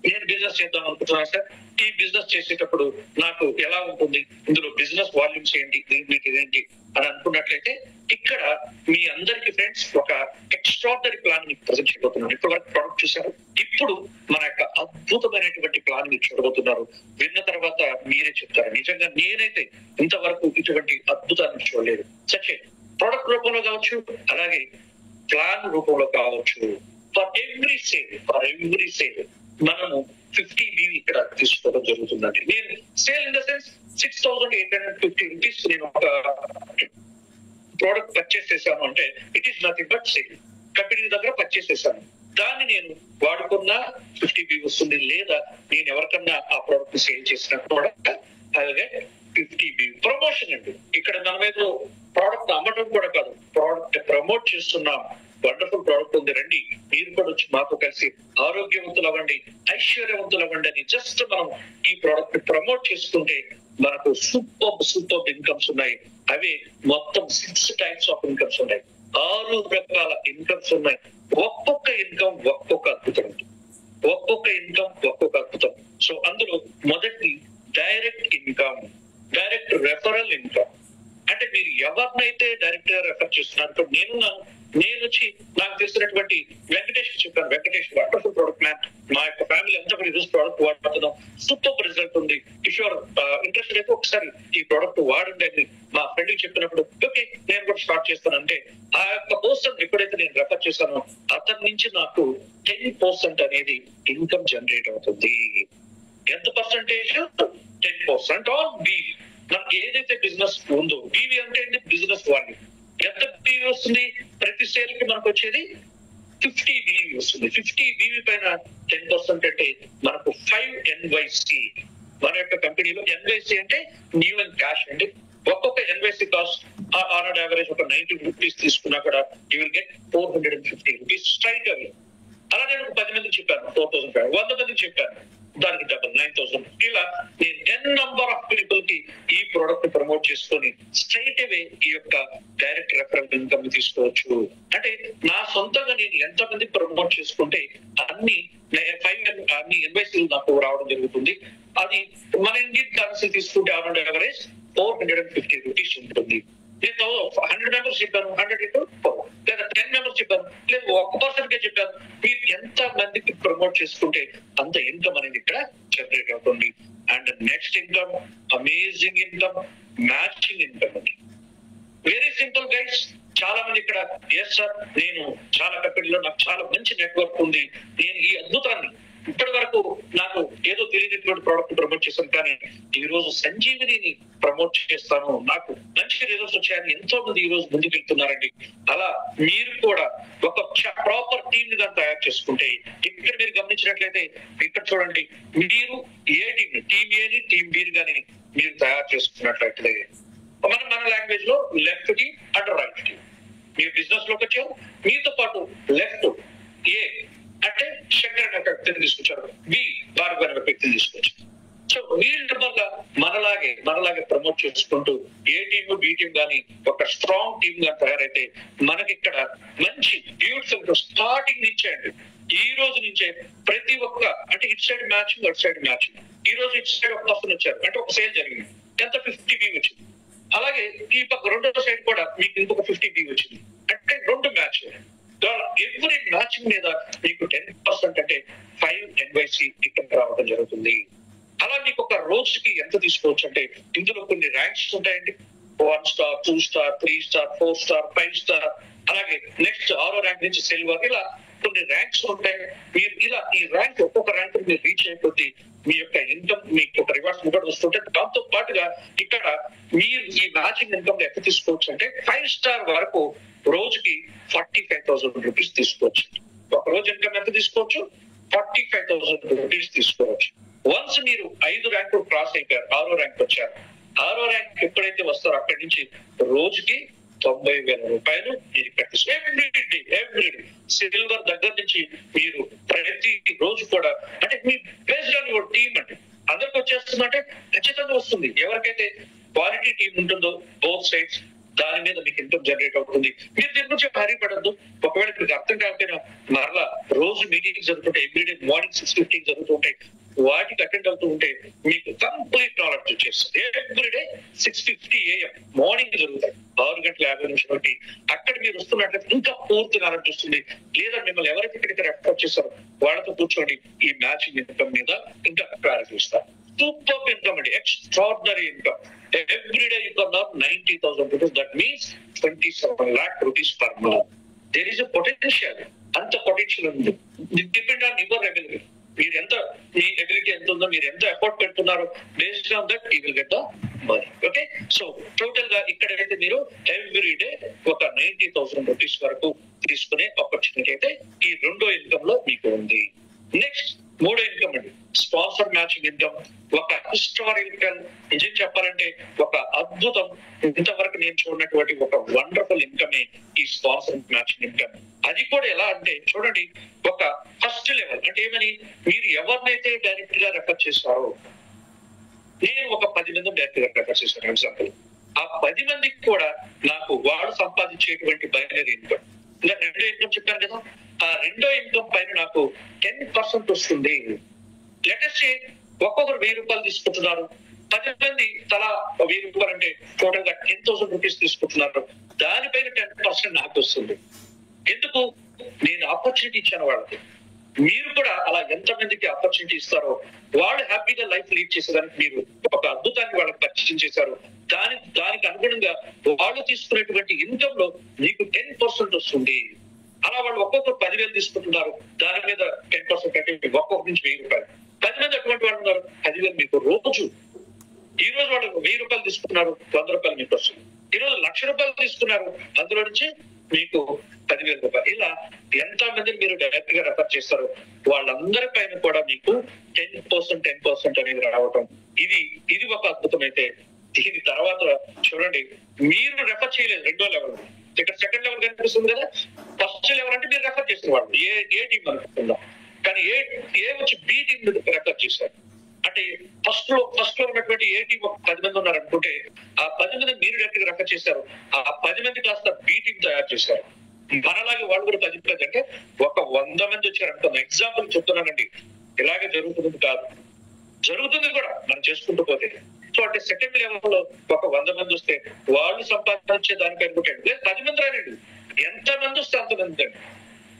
నేను బిజినెస్ చేద్దాం అనుకుంటున్నాను సార్, ఈ బిజినెస్ చేసేటప్పుడు నాకు ఎలా ఉంటుంది, ఇందులో బిజినెస్ వాల్యూమ్స్ ఏంటి, దీనికి ఏంటి అని అనుకున్నట్లయితే ఇక్కడ మీ అందరికి ఫ్రెండ్స్ ఒక ఎక్స్ట్రాడనరీ ప్లాన్ మీకు ప్రజెంట్ చేయబోతున్నాను. ఇప్పటి వరకు ప్రోడక్ట్ చూశారు, ఇప్పుడు మన యొక్క అద్భుతమైనటువంటి ప్లాన్ మీరు చూడబోతున్నారు. విన్న తర్వాత మీరే చెప్తారు, నిజంగా నేనైతే ఇంతవరకు ఇటువంటి అద్భుతాన్ని చూడలేదు. సచే ప్రోడక్ట్ రూపంలో కావచ్చు, అలాగే ప్లాన్ రూపంలో కావచ్చు. ఫర్ ఎవ్రీ సేల్ మనము 50 BV ఇక్కడ తీసుకోవడం జరుగుతుందండి. నేను sale in the sense 6,850 rupees నేను ఒక ప్రోడక్ట్ పర్చేస్ చేశాను అంటే it is nothing but sale. Company దగ్గర పర్చేస్ చేశాను, దాన్ని నేను వాడుకున్నా 50 BV వస్తుంది, లేదా నేను ఎవరికన్నా ఆ ప్రోడక్ట్ సేల్ చేసిన ప్రోడక్ట్ అలాగే 50 BV. ప్రమోషన్ అండి, ఇక్కడ మనం ఏదో ప్రోడక్ట్ అమ్మటం కూడా కాదు, ప్రోడక్ట్ ప్రమోట్ చేస్తున్నాం. వండర్ఫుల్ ప్రోడక్ట్ ఉంది, రండి మీరు కూడా వచ్చి మాతో కలిసి ఆరోగ్యవంతులు అవ్వండి, ఐశ్వర్యవంతులు అవ్వండి అని జస్ట్ మనం ఈ ప్రోడక్ట్ ప్రమోట్ చేసుకుంటే మనకు సూపర్ ఇన్కమ్స్ ఉన్నాయి. అవి మొత్తం 6 టైప్స్ ఆఫ్ ఇన్కమ్స్ ఉన్నాయి, 6 రకాల ఇన్కమ్స్ ఉన్నాయి. ఒక్కొక్క ఇన్కమ్ ఒక్కొక్క అద్భుతం, ఒక్కొక్క ఇన్కమ్ ఒక్కొక్క అద్భుతం. సో అందులో మొదటి direct income, direct referral income. అంటే మీరు ఎవరినైతే డైరెక్ట్ గా రెఫర్ చేస్తున్నారు, ఇప్పుడు నేను వచ్చి నాకు తెలిసినటువంటి వెంకటేష్ చెప్పాను, వెంకటేష్ వండర్ఫుల్ ప్రోడక్ట్ మ్యాన్, మా యొక్క ఫ్యామిలీ అంతా కూడా ఈరోజు ప్రోడక్ట్ వాడుతున్నాం, సూపర్ రిజల్ట్ ఉంది, కిషోర్ ఇంట్రెస్ట్ అయితే ఒకసారి ఈ ప్రోడక్ట్ వాడండి అని మా ఫ్రెండ్ కి చెప్పినప్పుడు ఓకే నేను కూడా స్టార్ట్ చేస్తాను అంటే ఆ యొక్క పర్సన్ ఎప్పుడైతే నేను రెఫర్ చేశానో అతని నుంచి నాకు 10% అనేది ఇన్కమ్ జనరేట్ అవుతుంది. ఎంత పర్సంటేజ్? 10% on BV. నాకు ఏదైతే బిజినెస్ ఉందో, బీవీ అంటే ఏంటి, బిజినెస్ వాల్యూ. ఎంత బీవీ వస్తుంది? ప్రతి సేల్ కి మనకు వచ్చేది 50 BV వస్తుంది. 50 BV పైన 10% అంటే మనకు 5 NYC. మన యొక్క కంపెనీలో NYC అంటే న్యూ అండ్ క్యాష్ అండి. ఒక్కొక్క NYC కాస్ట్ ఆన్ యావరేజ్ ఒక 90 రూపీస్ తీసుకున్నా కూడా you will get 450 rupees straight away. అలా నేను 10 మందికి చెప్పాను 4,500, 100 మందికి చెప్పాను దానికి డబుల్ 9,000. ఇలా నేను n నంబర్ ఆఫ్ పీపుల్ కి ఈ ప్రోడక్ట్ ప్రమోట్ చేసుకొని స్ట్రైట్ అవే ఈ యొక్క డైరెక్ట్ రెఫరల్ ఇన్కమ్ తీసుకోవచ్చు. అంటే నా సొంతంగా నేను ఎంత మంది ప్రమోట్ చేసుకుంటే అన్ని 5 NYCలు నాకు రావడం జరుగుతుంది. అది మన ఇండియన్ కరెన్సీ తీసుకుంటే ఆన్ యావరేజ్ 450 రూపీస్ ఉంటుంది. నేను 100 మెంబర్స్ చెప్పాను, 100 into 4, లేదా 10 మెంబర్స్ చెప్పాను, లేదు 1% గా చెప్పాను. మీరు ఎంత మందికి ప్రమోట్ చేసుకుంటే అంత ఇన్కమ్ అనేది ఇక్కడ జనరేట్ అవుతుంది. And next income, amazing income, matching income అండి. Very simple guides. చాలా మంది ఇక్కడ ఎస్ సార్ నేను చాలా కంపెనీలో నాకు చాలా మంచి నెట్వర్క్ ఉంది, నేను ఈ అద్భుతాన్ని ఇప్పటి వరకు నాకు ఏదో తెలియనటువంటి ప్రోడక్ట్ ప్రమోట్ చేశాను, కానీ ఈ రోజు సంజీవిని ప్రమోట్ చేస్తాను, నాకు మంచి రిజల్ట్స్ వచ్చాయని ఎంతో మంది ఈ రోజు ముందుకు వెళ్తున్నారండి. అలా మీరు కూడా ఒక ప్రాపర్ టీమ్ గా తయారు చేసుకుంటే, ఇక్కడ మీరు గమనించినట్లయితే ఇక్కడ చూడండి, మీరు ఏ టీమ్ ఏని టీమ్ బి గాని మీరు తయారు చేసుకున్నట్లయితే మన లాంగ్వేజ్ లో left team and right team. మీరు బిజినెస్ లోకి వచ్చారు, మీతో పాటు లెఫ్ట్ ఏ అంటే శంకర్ అనే వ్యక్తిని తీసుకొచ్చారు, బి భార్గవ్ అనే వ్యక్తిని తీసుకొచ్చారు. సో వీళ్ళు వల్ల మనలాగే ప్రమోట్ చేసుకుంటూ ఏ టీమ్ బి టీమ్ గానీ ఒక స్ట్రాంగ్ టీమ్ గా తయారైతే మనకి ఇక్కడ మంచి బ్యూటిఫుల్ స్టార్టింగ్ నుంచే అండి, ఈ రోజు నుంచే ప్రతి ఒక్క అంటే ఇటు సైడ్ మ్యాచింగ్ అటు సైడ్ మ్యాచింగ్. ఈ రోజు ఇటు సైడ్ ఒక పర్సన్ వచ్చారు అంటే ఒక సేల్ జరిగింది, ఎంత 50 BV వచ్చింది. అలాగే ఈ పక్క రెండో సైడ్ కూడా మీకు ఇంకొక 50 BV వచ్చింది, అంటే 2 మ్యాచ్. ఎవ్రీ మ్యాచింగ్ మీద మీకు 10% అంటే 5 NYC ఇక్కడ రావడం జరుగుతుంది. అలా మీకు ఒక రోజుకి ఎంత తీసుకోవచ్చు అంటే ఇందులో కొన్ని ర్యాంక్స్ ఉంటాయండి, 1 star, 2 star, 3 star, 4 star, 5 star, అలాగే నెక్స్ట్ 6వ ర్యాంక్ నుంచి సిల్వర్, ఇలా కొన్ని ర్యాంక్స్ ఉంటాయి. మీరు ఇలా ఈ ర్యాంక్ ఒక్కొక్క ర్యాంక్ మీరు రీచ్ అయిపోతే మీ యొక్క ఇన్కమ్ మీకు ఒక రివార్డ్స్ కూడా వస్తుంటే, దాంతో పాటుగా ఇక్కడ మీరు ఈ మ్యాచింగ్ ఇన్కమ్ ఎంత తీసుకోవచ్చు అంటే 5 స్టార్ వరకు రోజుకి 45,000 రూపీస్ తీసుకోవచ్చు. ఒక రోజు ఇన్కమ్ ఎంత తీసుకోవచ్చు? 45,000 రూపీస్ తీసుకోవచ్చు. వన్స్ మీరు 5 ర్యాంకులు క్రాస్ అయిపోయారు, 6వ ర్యాంక్ వచ్చారు. 6వ ర్యాంక్ ఎప్పుడైతే వస్తారో అక్కడి నుంచి రోజుకి 90,000 రూపాయలు మీరు ఎవ్రీడే సిల్వర్ దగ్గర నుంచి మీరు ప్రతి రోజు కూడా, అంటే me based on your team అండి. అందరికి వచ్చేస్తుందంటే ఖచ్చితంగా వస్తుంది. ఎవరికైతే క్వాలిటీ టీమ్ ఉంటుందో బోత్ సైడ్స్, దాని మీద మీకు ఇన్కమ్ జనరేట్ అవుతుంది. మీరు దీని నుంచి హరీ పడద్దు. ఒకవేళ మీకు అర్థం కాకపోయినా మరలా రోజు మీటింగ్ జరుగుతుంటాయి, ఎవ్రీడే మార్నింగ్ 6:50 జరుగుతుంటాయి. వాటికి అటెండ్ అవుతూ ఉంటే మీకు కంప్లీట్ నాలెడ్జ్ వచ్చేస్తుంది. ఎవ్రీడే 6:50 AM మార్నింగ్ జరుగుతాయి, 6:50 అక్కడ మీరు వస్తున్నట్లయితే ఇంకా పూర్తి నాలెడ్జ్ వస్తుంది. లేదా మిమ్మల్ని ఎవరైతే ఇక్కడికి రెఫర్ చేస్తారో వాళ్ళతో కూర్చోండి, ఈ మ్యాచింగ్ ఇన్కమ్ మీద ఇంకా క్లారిటీ ఇస్తారు. సూపర్ ఇన్కమ్ అండి, extraordinary income. Everyday you can earn 90,000 rupees. That means 27 lakh rupees per month. There is a potential. అంత పొటెన్షియల్ ఉంది. Depend on your ability. మీరు ఎంత, మీ ఎబిలిటీ ఎంత ఉందో, మీరు ఎంత ఎఫర్ట్ పెడుతున్నారో, based on that you will get the money. Okay, so total గా ఇక్కడైతే మీరు ఎవ్రీడే ఒక 90,000 రూపీస్ వరకు తీసుకునే ఆపర్చునిటీ అయితే ఈ రెండో ఇన్కమ్ లో మీకు ఉంది. నెక్స్ట్ మూడో ఇన్కమ్ అండి, స్పాన్సర్ మ్యాచింగ్ ఇన్కమ్. ఒక హిస్టారికల్, నిజం చెప్పాలంటే ఒక అద్భుతం, ఇంతవరకు నేను చూడనటువంటి ఒక వండర్ఫుల్ ఇన్కమ్ ఈ స్పాన్సర్ మ్యాచింగ్ ఇన్కమ్. అది కూడా ఎలా అంటే చూడండి, ఒక ఫస్ట్ లెవెల్ అంటే ఏమని, మీరు ఎవరినైతే డైరెక్ట్ గా రెఫర్ చేస్తారో, నేను ఒక 10 మంది డైరెక్ట్ గా రెఫర్ చేశాను ఎగ్జాంపుల్, ఆ 10 మందికి కూడా నాకు వాడు సంపాదించేటువంటి బైనరీ ఇన్కమ్, ఇలా రెండో ఇన్కమ్ చెప్పాను కదా, ఆ రెండో ఇన్కమ్ పైన నాకు 10% వస్తుంది. లెటెస్ట్ ఒక్కొక్కరు 1,000 రూపాయలు తీసుకుంటున్నారు, 10 మంది తలా 1,000 రూపాయలు అంటే టోటల్ గా 10,000 రూపీస్ తీసుకుంటున్నారు. దానిపైన 10% నాకు వస్తుంది. ఎందుకు? నేను ఆపర్చునిటీ ఇచ్చాను వాళ్ళకి. మీరు కూడా అలా ఎంత మందికి ఆపర్చునిటీ ఇస్తారో వాళ్ళు హ్యాపీగా లైఫ్ లీడ్ చేసేదానికి మీరు ఒక అద్భుతాన్ని వాళ్ళకి పరిచయం చేశారు. దానికి అనుగుణంగా వాళ్ళు తీసుకునేటువంటి ఇన్కమ్ లో మీకు 10% వస్తుంది. అలా వాళ్ళు ఒక్కొక్కరు 10,000 తీసుకుంటున్నారు, దాని మీద 10% అంటే ఒక్కొక్క నుంచి 1,000 రూపాయలు. 10 మంది అటువంటి వాళ్ళు ఉన్నారు, 10,000 మీకు రోజు. ఈ రోజు వాళ్ళు 1,000 రూపాయలు తీసుకున్నారు, 100 రూపాయలు మీకు వస్తుంది. ఈ రోజు 1,00,000 రూపాయలు తీసుకున్నారు, అందులో నుంచి మీకు 10,000 రూపాయలు. ఇలా ఎంత మందిని మీరు డైరెక్ట్ గా రెఫర్ చేస్తారు, వాళ్ళందరి పైన కూడా మీకు 10% అనేది రావటం, ఇది ఒక అద్భుతం. అయితే దీని తర్వాత చూడండి, మీరు రెఫర్ చేయలేదు రెండో లెవెల్, ఇక్కడ సెకండ్ లెవెల్ కనిపిస్తుంది కదా. ఫస్ట్ లెవెల్ అంటే మీరు రెఫర్ చేసిన వాళ్ళు ఏ టీం అనుకుంటున్నాం, కానీ ఏ వచ్చి బి టీం రెఫర్ చేశారు. అంటే ఫస్ట్ లో ఉన్నటువంటి ఏ టీం ఒక 10 మంది ఉన్నారు అనుకుంటే, ఆ 10 మంది మీరు డైరెక్ట్ గా రెఫర్ చేశారు, ఆ 10 మంది కాస్త బి టీం తయారు చేశారు. మనలాగే వాళ్ళు కూడా 10 మంది అంటే ఒక 100 మంది వచ్చారు అనుకుందాం. ఎగ్జాంపుల్ చెప్తున్నానండి, ఇలాగే జరుగుతుంది కాదు, జరుగుతుంది కూడా మనం చేసుకుంటూ పోతే. సో అంటే సెకండ్ లెవెల్ లో ఒక 100 మంది వస్తే వాళ్ళు సంపాదించే దానిపైన కూడా 10 మంది రానండి, ఎంత మంది వస్తే అంత మంది అండి.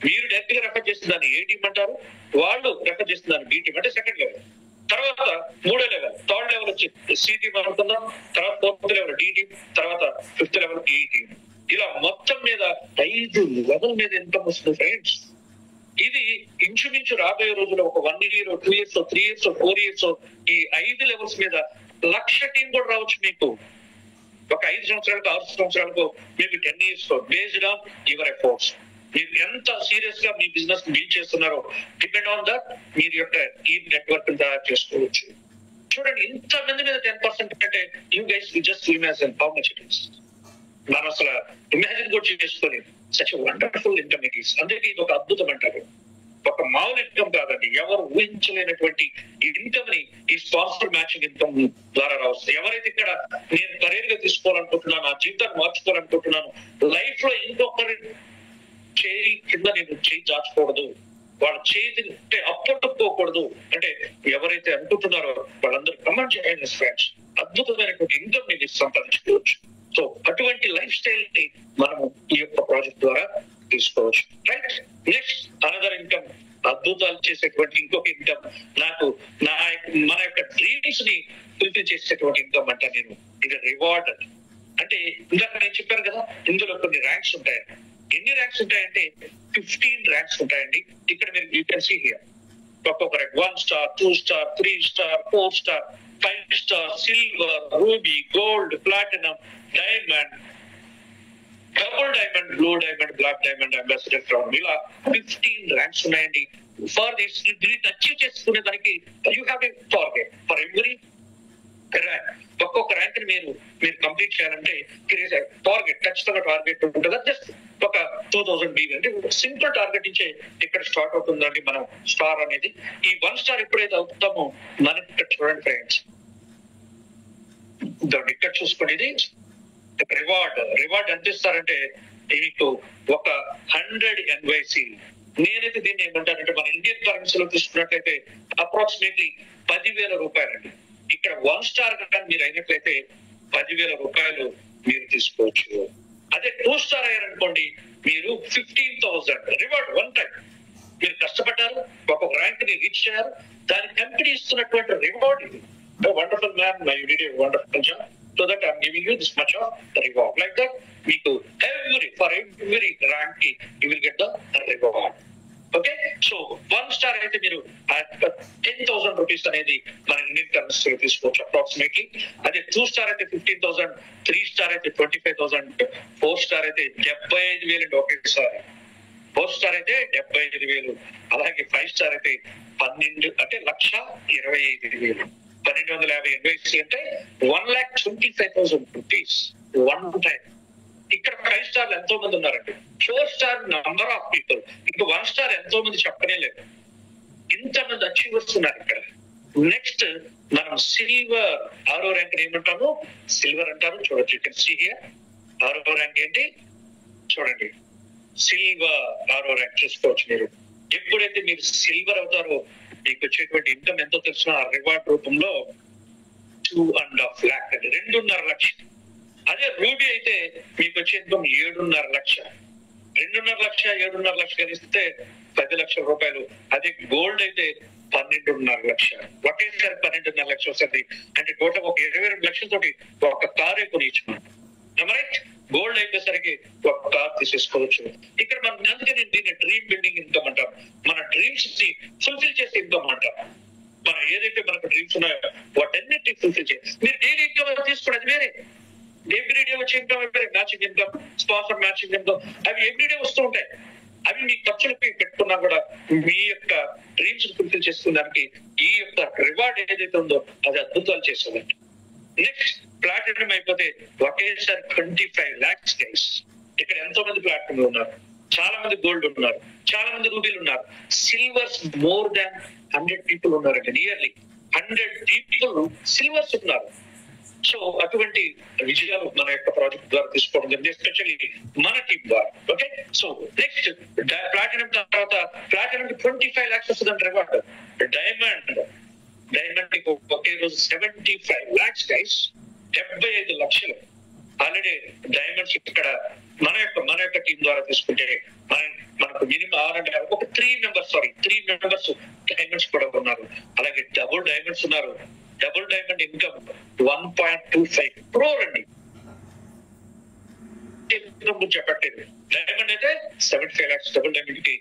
మీరు డైరెక్ట్ గా రెఫర్ చేసిన దాన్ని ఏ టీం అంటారు, వాళ్ళు రెఫర్ చేసిన దాన్ని బి టీం అంటే సెకండ్ లెవెల్. తర్వాత మూడో లెవెల్, థర్డ్ లెవెల్ వచ్చి సి టీం అనుకుందాం, తర్వాత 4th లెవెల్ డి టీం, తర్వాత 5th లెవెల్ ఈ టీం. ఇలా మొత్తం మీద 5 లెవెల్ మీద ఇన్కమ్ వస్తుంది ఫ్రెండ్స్. ఇది ఇంచుమించు రాబోయే రోజుల్లో ఒక 1 year, 2 years, 3 years, 4 years ఈ 5 లెవెల్స్ మీద 1,00,000 టీం కూడా రావచ్చు మీకు. ఒక 5 సంవత్సరాలకు 6 సంవత్సరాలకు మీకు 10 years based on your efforts. మీరు ఎంత సీరియస్ గా మీ బిజినెస్ బిల్డ్ చేస్తున్నారో డిపెండ్ ఆన్ దట్ మీరు యొక్క ఈ నెట్వర్క్ తయారు చేసుకోవచ్చు. చూడండి, ఇంత మంది మీద 10% అంటే you guys just imagine how much it is. మనం అసలు ఇమాజిన్ కూడా చేసుకోలేదు. Such wonderful income it is. అందుకే ఇది ఒక అద్భుతం అంటారు, ఒక మామూలు ఇన్కమ్ కాదండి. ఎవరు ఊహించలేనటువంటి ఇన్కమ్ ని ఈ స్పాన్సర్ మ్యాచింగ్ ఇన్కమ్ ద్వారా రావచ్చు. ఎవరైతే ఇక్కడ నేను కెరీర్ గా తీసుకోవాలనుకుంటున్నాను, నా జీవితాన్ని మార్చుకోవాలనుకుంటున్నాను, లైఫ్ లో ఇంకొకరి చేయి కింద నేను చేయి దాచుకోకూడదు, వాళ్ళ చేతి అప్పట్టుకోకూడదు అంటే ఎవరైతే అనుకుంటున్నారో వాళ్ళందరూ కమెంట్ చేయండి ఫ్రెండ్స్. అద్భుతమైనటువంటి ఇన్కమ్ ని సంపాదించుకోవచ్చు. సో అటువంటి లైఫ్ స్టైల్ ని మనము ఈ యొక్క ప్రాజెక్ట్ ద్వారా తీసుకోవచ్చు. రైట్, నెక్స్ట్ అనదర్ ఇన్కమ్, అద్భుతాలు చేసేటువంటి ఇంకొక ఇన్కమ్, నాకు మన యొక్క డ్రీమ్స్ ని ఫుల్ఫిల్ చేసేటువంటి ఇన్కమ్ అంటే నేను ఇది రివార్డ్ అంటే ఇందాక నేను చెప్పాను కదా, ఇందులో కొన్ని ర్యాంక్స్ ఉంటాయి. ఎన్ని ర్యాంక్స్ ఉంటాయంటే 15 ర్యాంక్స్ ఉంటాయండి. ఇక్కడ మీరు యూ కెన్ సీ హియర్ ఒక్కొక్క rank 1 star, 2 star, 3 star, 4 star, 5 star, silver, ruby, gold, platinum, diamond, double diamond, blue diamond, black diamond, ambassador crown, ఇలా 15 ర్యాంక్స్ ఉన్నాయండి. ఫర్ దిస్ దీన్ని అచీవ్ చేసుకునే దానికి you have a target for every rank. ఒక్కొక్క rank ని మీరు complete చేయాలంటే target, ఖచ్చితంగా టార్గెట్ ఉంటుంది. జస్ట్ ఒక 2000 బీ అంటే సింపుల్ టార్గెట్ నుంచే ఇక్కడ స్టార్ట్ అవుతుందండి మనం స్టార్ అనేది. ఈ 1 స్టార్ ఎప్పుడైతే అవుతామో మనకి ఇక్కడ చూడండి ఫ్రెండ్స్, ఇక్కడ చూసుకునేది రివార్డ్ ఎంత ఇస్తారంటే మీకు ఒక 100 NYC. నేనైతే దీన్ని ఏమంటానంటే మన ఇండియన్ కరెన్సీలో తీసుకున్నట్లయితే అప్రాక్సిమేట్లీ 10,000 రూపాయలండి. ఇక్కడ 1 స్టార్ కనుక మీరు అయినట్లయితే 10,000 రూపాయలు మీరు తీసుకోవచ్చు. అదే 2 స్టార్ అయ్యారనుకోండి మీరు 15,000 రివార్డ్ వన్ టైం. మీరు కష్టపడ్డారు, ఒక ర్యాంక్ ని రీచ్ చేయారు, దాని కంపెనీ ఇస్తున్నటువంటి రివార్డ్ ఇది. Wonderful man, my video wonderful job. So that I'm giving you this much of reward. Like that, for every rank, you will get the reward. Okay? So, 1 star అయితే మీరు 10,000 rupees అనేది మన Indian కరెన్సీలో తీసుకోవచ్చు approximately. అదే 2 star అయితే 15,000, 3 star అయితే 25,000, 4 star అయితే 75,000 ఒకేసారి. 4 స్టార్ అయితే 75,000, అలాగే 5 స్టార్ అయితే 12 అంటే 1,25,000. 1250 NYC అంటే 1,25,000 రూపీస్ వన్ టైం. ఇక్కడ 5 స్టార్లు ఎంతో మంది ఉన్నారండి. 4 స్టార్ నంబర్ ఆఫ్ పీపుల్, ఇంకా 1 స్టార్ ఎంతో మంది చెప్పనే లేదు. ఇంతమంది అచీవర్స్ ఉన్నారు ఇక్కడ. నెక్స్ట్ మనం సిల్వర్ 6వ ర్యాంక్ ఏమంటాము, సిల్వర్ అంటారు. చూడొచ్చు, ఇక్కడ సీ హియర్ 6వ ర్యాంక్ ఏంటి చూడండి, సిల్వర్ 6వ ర్యాంక్ చూసుకోవచ్చు. మీరు ఎప్పుడైతే మీరు సిల్వర్ అవుతారో మీకు వచ్చేటువంటి ఇన్కమ్ ఎంతో తెలిసిన రివార్డ్ రూపంలో 2.5 lakh అండి, 2.5 లక్షలు. అదే రూబీ అయితే మీకు వచ్చే ఇన్కమ్ 7.5 లక్షలు. 2.5 లక్ష 7.5 లక్షలు కలిస్తే 10 లక్షల రూపాయలు. అదే గోల్డ్ అయితే 12.5 లక్షలు. ఒకేసారి 12.5 లక్షలు వస్తుంది. అంటే టోటల్ ఒక 22 లక్షలతోటి ఒక కారే కొనిచ్చుకున్నాం. రైట్, గోల్డ్ అయిపోయేసరికి ఒక కార్ తీసేసుకోవచ్చు. ఇక్కడ మనం అందుకని దీన్ని డ్రీమ్ బిల్డింగ్ ఇన్కమ్ అంటాం. మన డ్రీమ్స్ ని ఫుల్ఫిల్ చేసే ఇన్కమ్ అంటాం. మన ఏదైతే మనకు డ్రీమ్స్ ఉన్నాయో వాటన్నిటిని ఫుల్ఫిల్ చేయాలి. మీరు డైలీ ఇన్కమ్ తీసుకోండి, అది వేరే. ఎవ్రీడే వచ్చే ఇన్కమ్ వేరే, matching income, sponsor matching income, అవి ఎవ్రీడే వస్తూ ఉంటాయి. అవి మీ ఖర్చులకి పెట్టుకున్నా కూడా మీ యొక్క డ్రీమ్స్ ఫుల్ఫిల్ చేసుకున్నానికి ఈ యొక్క రివార్డ్ ఏదైతే ఉందో అది అద్భుతాలు చేస్తుందండి. నెక్స్ట్ ప్లాటినం అయిపోతే ఒకేసారి 25 lakhs గైస్. ఇక్కడ ఎంతో మంది ప్లాటినం ఉన్నారు, చాలా మంది గోల్డ్ ఉన్నారు, చాలా మంది రూబీలు ఉన్నారు. సిల్వర్స్ మోర్ దాన్ 100 people ఉన్నారండి. నియర్లీ 100 people సిల్వర్స్ ఉన్నారు. సో అటువంటి విజయాలు మన యొక్క ప్రాజెక్ట్ ద్వారా తీసుకోవడం జరిగింది, ఎస్పెషల్లీ మన టీం ద్వారా. ఓకే, సో నెక్స్ట్ ప్లాటినం తర్వాత ప్లాటినం 25 lakhs వస్తుందండి రివార్డ్. డైమండ్ ఒకే రోజు 75 lakhs గైస్, 75 లక్షలు. ఆల్రెడీ డైమండ్స్ ఇక్కడ మన యొక్క టీం ద్వారా తీసుకుంటే మనకు మినిమం 6 ఒక 3 మెంబర్స్ డైమండ్స్ కూడా ఉన్నారు. అలాగే డబుల్ డైమండ్స్ ఉన్నారు. డబుల్ డైమండ్ ఇన్కమ్ 1.25 crore అండి. చెప్పట్లేదు. డైమండ్ అయితే 75 lakhs, డబుల్ డైమండ్ కి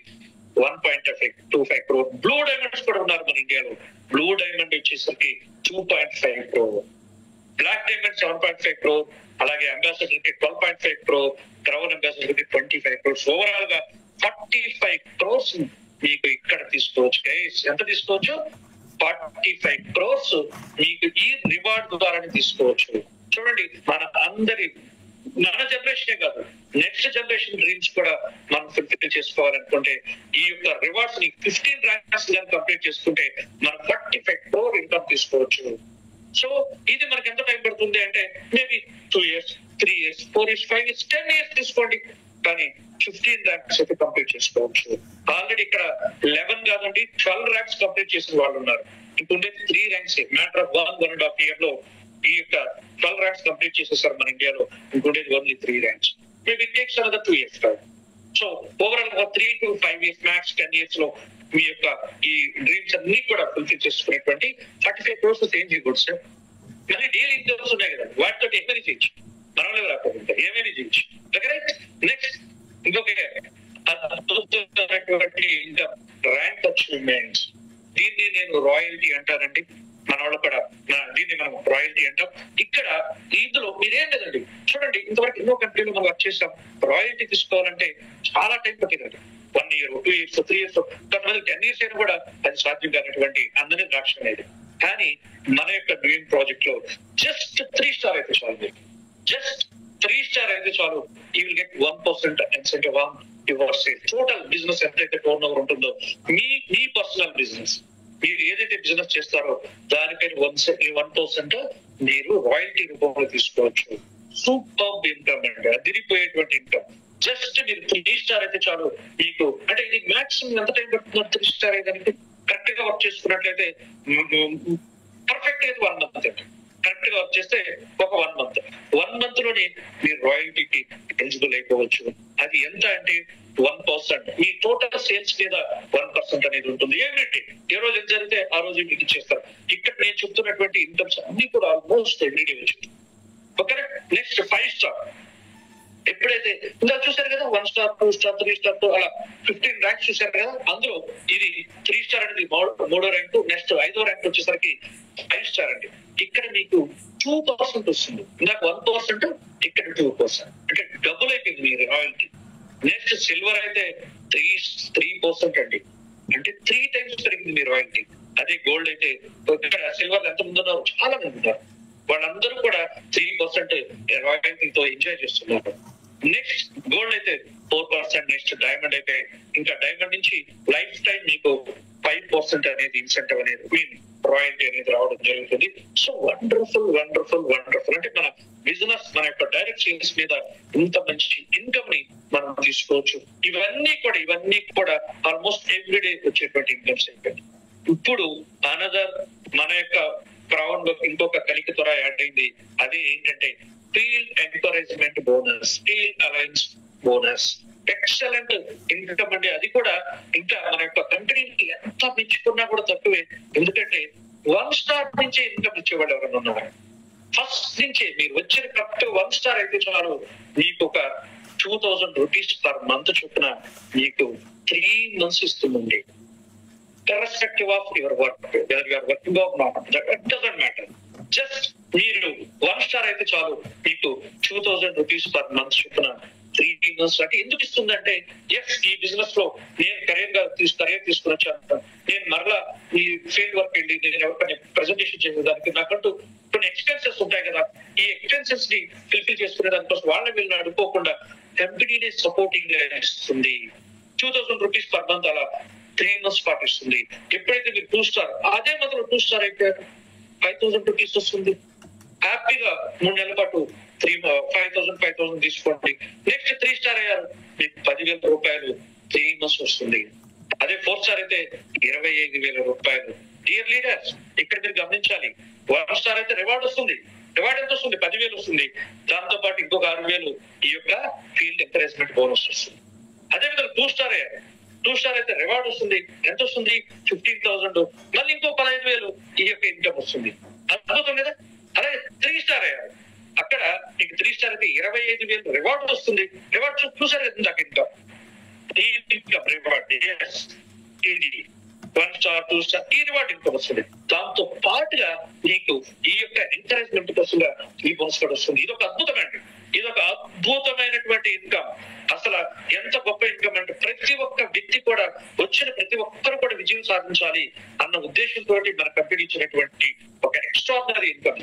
1.25 crore. బ్లూ డైమండ్స్ కూడా ఉన్నారు మన ఇండియాలో. బ్లూ డైమండ్ వచ్చేసరికి 2.5 crore. Black diamond 7.5 crore. అలాగే అంబాసిడర్ కి 12.5 crore. క్రౌన్ అంబాసిడర్ కి 25 crores. ఓవరాల్ గా 45 crores మీకు ఇక్కడ తీసుకోవచ్చు గైస్. ఎంత తీసుకోవచ్చు? 45 crores మీకు ఈ రివార్డ్ ద్వారానే తీసుకోవచ్చు. చూడండి, మన జనరేషనే కాదు, నెక్స్ట్ జనరేషన్ డ్రీమ్స్ కూడా మనం ఫుల్ఫిల్ చేసుకోవాలనుకుంటే ఈ యొక్క రివార్డ్స్ ని 15 ranks కంప్లీట్ చేసుకుంటే మనం 45 crore ఇన్కమ్ తీసుకోవచ్చు. సో ఇది మనకి ఎంత టైం పడుతుంది అంటే maybe 2 years, 3 years, 4 years, 5 years, 10 years తీసుకోండి. కానీ 15 ranks అయితే కంప్లీట్ చేసుకోవచ్చు. ఆల్రెడీ ఇక్కడ 11 కాదండి 12 ranks కంప్లీట్ చేసిన వాళ్ళు ఉన్నారు. ఇప్పుడు 3 ranks మ్యాటర్ ఆఫ్ 1.5 year లో ఈ యొక్క 12 ranks కంప్లీట్ చేసేసారు మన ఇండియాలో. ఇంకొండేది only 3 ranks. Maybe it takes another 2 years time. So overall 3 to 5 years, max 10 years లో మీ యొక్క ఈ డ్రీమ్స్ అన్ని కూడా ఫుల్ఫిల్ చేసుకునేటువంటి 35 crores ఏం చేయకూడదు సార్. కానీ డైలీ ఇన్కమ్స్ ఉన్నాయి కదా, వాటితో ఏమైనా చేయొచ్చు. మనం రాకపోతే ఏమైనా చేయొచ్చు. రైట్, నెక్స్ట్ ఇంకొక అద్భుతమైనటువంటి ఇన్కమ్ ర్యాంక్ అచీవ్మెంట్స్. దీన్ని నేను రాయల్టీ అంటానండి. మన వాళ్ళు కూడా దీన్ని మనం రాయల్టీ అంటాం. ఇక్కడ ఇందులో మీరేం లేదండి, చూడండి ఇంతవరకు ఎన్నో కంట్రీలో మనం వర్క్ చేసాం. రాయల్టీ తీసుకోవాలంటే చాలా టైం పట్టిందండి. 1 year, 2 years, 3 years, కొంతమంది 10 years అయినా కూడా అది సాధ్యం కానటువంటి అందరి ద్రాక్ష అనేది. కానీ మన యొక్క డ్రీమ్ ప్రాజెక్ట్ లో జస్ట్ 3 స్టార్ అయితే చాలు. జస్ట్ 3 స్టార్ అయితే చాలు. You will get 1% incentive on your sale. Total business ఎంతైతే టర్న్ ఓవర్ ఉంటుందో మీ పర్సనల్ బిజినెస్, మీరు ఏదైతే బిజినెస్ చేస్తారో దానిపైన 1% మీరు రాయల్టీ రూపంలో తీసుకోవచ్చు. సూపర్ ఇన్కమ్ అండి, అదిరిపోయేటువంటి ఇన్కమ్. జస్ట్ మీరు 3 స్టార్ అయితే చాలు మీకు. అంటే ఇది మాక్సిమం ఎంత టైం పడుతుంది 3 స్టార్ అయితే? కరెక్ట్ గా వర్క్ చేసుకున్నట్లయితే పర్ఫెక్ట్ అయితే 1 month అండి. కరెక్ట్ గా వర్క్ చేస్తే ఒక 1 month లోనే మీరు రాయల్టీకి ఎలిజిబుల్ అయిపోవచ్చు. అది ఎంత అంటే 1%. మీ టోటల్ సేల్స్ మీద 1% అనేది ఉంటుంది. ఏమిటి ఏ రోజు ఎంత జరిగితే ఆ రోజు మీకు ఇచ్చేస్తారు. ఇక్కడ నేను చెప్తున్నటువంటి ఇన్కమ్స్ అన్ని కూడా ఆల్మోస్ట్ ఎవ్రీడే వచ్చింది. Okay, next 5 star. ఎప్పుడైతే ఇంకా చూసారు కదా 1 స్టార్, 2 స్టార్, 3 స్టార్ అలా 15 ర్యాంక్స్ చూసారు కదా. అందులో ఇది 3 స్టార్ అనేది 3వ ర్యాంకు. నెక్స్ట్ 5వ ర్యాంక్ వచ్చేసరికి 5 స్టార్ అండి. ఇక్కడ మీకు 2% వస్తుంది. ఇందాక 1%, ఇక్కడ 2%. అంటే డబుల్ అయిపోయింది మీ రాయల్టీ. నెక్స్ట్ సిల్వర్ అయితే 3% అండి. అంటే 3 times పెరిగింది మీ రాయల్టీ. అదే గోల్డ్ అయితే ఇక్కడ సిల్వర్ ఎంత మంది ఉన్నారు, చాలా మంది ఉన్నారు. వాళ్ళందరూ కూడా 3% రాయల్టీతో ఎంజాయ్ చేస్తున్నారు. నెక్స్ట్ గోల్డ్ అయితే 4%. నెక్స్ట్ డైమండ్ అయితే ఇంకా డైమండ్ నుంచి లైఫ్ టైం మీకు 5% అనేది ఇన్సెంటివ్ అనేది మీన్ రాయల్టీ అనేది రావడం జరుగుతుంది. So wonderful wonderful wonderful. అంటే మన బిజినెస్, మన యొక్క డైరెక్ట్ సేల్స్ మీద ఇంత మంచి ఇన్కమ్ ని మనం తీసుకోవచ్చు. ఇవన్నీ కూడా ఆల్మోస్ట్ ఎవ్రీడే వచ్చేటువంటి ఇన్కమ్స్ అయిపోయింది. ఇప్పుడు అనదర్ మన యొక్క క్రౌన్ ఇంకొక కలికి త్వర యాడ్ అయింది. అది ఏంటంటే field encouragement bonus, field alliance bonus. Excellent income అండి. అది కూడా ఇంకా మన యొక్క కంపెనీకి ఎంత మెచ్చుకున్నా కూడా తక్కువే. ఎందుకంటే 1 స్టార్ నుంచే ఇన్కమ్ ఇచ్చేవాళ్ళు ఎవరైనా ఉన్నారు. ఫస్ట్ నుంచే మీరు వచ్చిన కరెక్ట్ 1 స్టార్ అయితే చాలు మీకు ఒక 2000 rupees పర్ మంత్ చొప్పున మీకు 3 months ఇస్తుందండి. irrespective of your work, whether you are working or not, that doesn't matter. Just మీరు 1 స్టార్ అయితే చాలు మీకు 2000 rupees పర్ మంత్ చొప్పున 3 months. అంటే ఎందుకు ఇస్తుందంటే ఎస్, ఈ బిజినెస్ లో నేను కెరీర్ తీసుకుని వచ్చాను. నేను మరలా ఈ ఫీల్డ్ వర్క్ వెళ్ళి నేను ఎవరికైనా ప్రెజెంటేషన్ చేసేదానికి నాకంటూ కొన్ని ఎక్స్పెన్సెస్ ఉంటాయి కదా. ఈ ఎక్స్పెన్సెస్ ని ఫుల్ఫిల్ చేసుకునే దానికోసం వీళ్ళని అడుక్కోకుండా కంపెనీని సపోర్టింగ్ ఇస్తుంది. 2000 rupees పర్ మంత్ అలా 3 months పాటిస్తుంది. ఎప్పుడైతే మీరు 2 స్టార్, అదే మొదలు 2 స్టార్ అయితే 5000 rupees వస్తుంది. హ్యాపీగా 3 నెలల పాటు 5,000 తీసుకోండి. నెక్స్ట్ 3 స్టార్ అయ్యారు, మీకు 10,000 రూపాయలు 3 months వస్తుంది. అదే 4 స్టార్ అయితే 25,000 రూపాయలు. డియర్ లీడర్స్, ఇక్కడ మీరు గమనించాలి, 1 స్టార్ అయితే రివార్డ్ వస్తుంది. రివార్డ్ ఎంత వస్తుంది? 10,000 వస్తుంది. దాంతో పాటు ఇంకొక 6,000 ఈ యొక్క ఫీల్డ్ ఎంకరేజ్మెంట్ బోనస్ వస్తుంది. అదే విధంగా 2 స్టార్ అయ్యారు. 2 స్టార్ అయితే రివార్డ్ వస్తుంది. ఎంత వస్తుంది? 15,000. మళ్ళీ ఇంకో 15,000 ఈ యొక్క ఇన్కమ్ వస్తుంది. అద్భుతం కదా. అలాగే 3 స్టార్ అయ్యారు. అక్కడ మీకు 3 స్టార్ అయితే 25,000 రివార్డ్ వస్తుంది. రివార్డ్ చూసారు కదా ఇందాక ఇన్కమ్. ఈ ఇన్కమ్ రివార్డ్ ఇది 1 స్టార్ 2 స్టార్ ఈ రివార్డ్ ఇన్కమ్ వస్తుంది. దాంతో పాటుగా మీకు ఈ యొక్క ఎంకరేజ్మెంట్ కోసంగా ఈ బోనస్ కూడా వస్తుంది. ఇది ఒక అద్భుతమైనటువంటి ఇన్కమ్. అసలు ఎంత గొప్ప ఇన్కమ్ అంటే ప్రతి ఒక్క వ్యక్తి కూడా, వచ్చిన ప్రతి ఒక్కరు కూడా విజయం సాధించాలి అన్న ఉద్దేశంతో మన కంపెనీ ఇచ్చినటువంటి ఒక extraordinary income.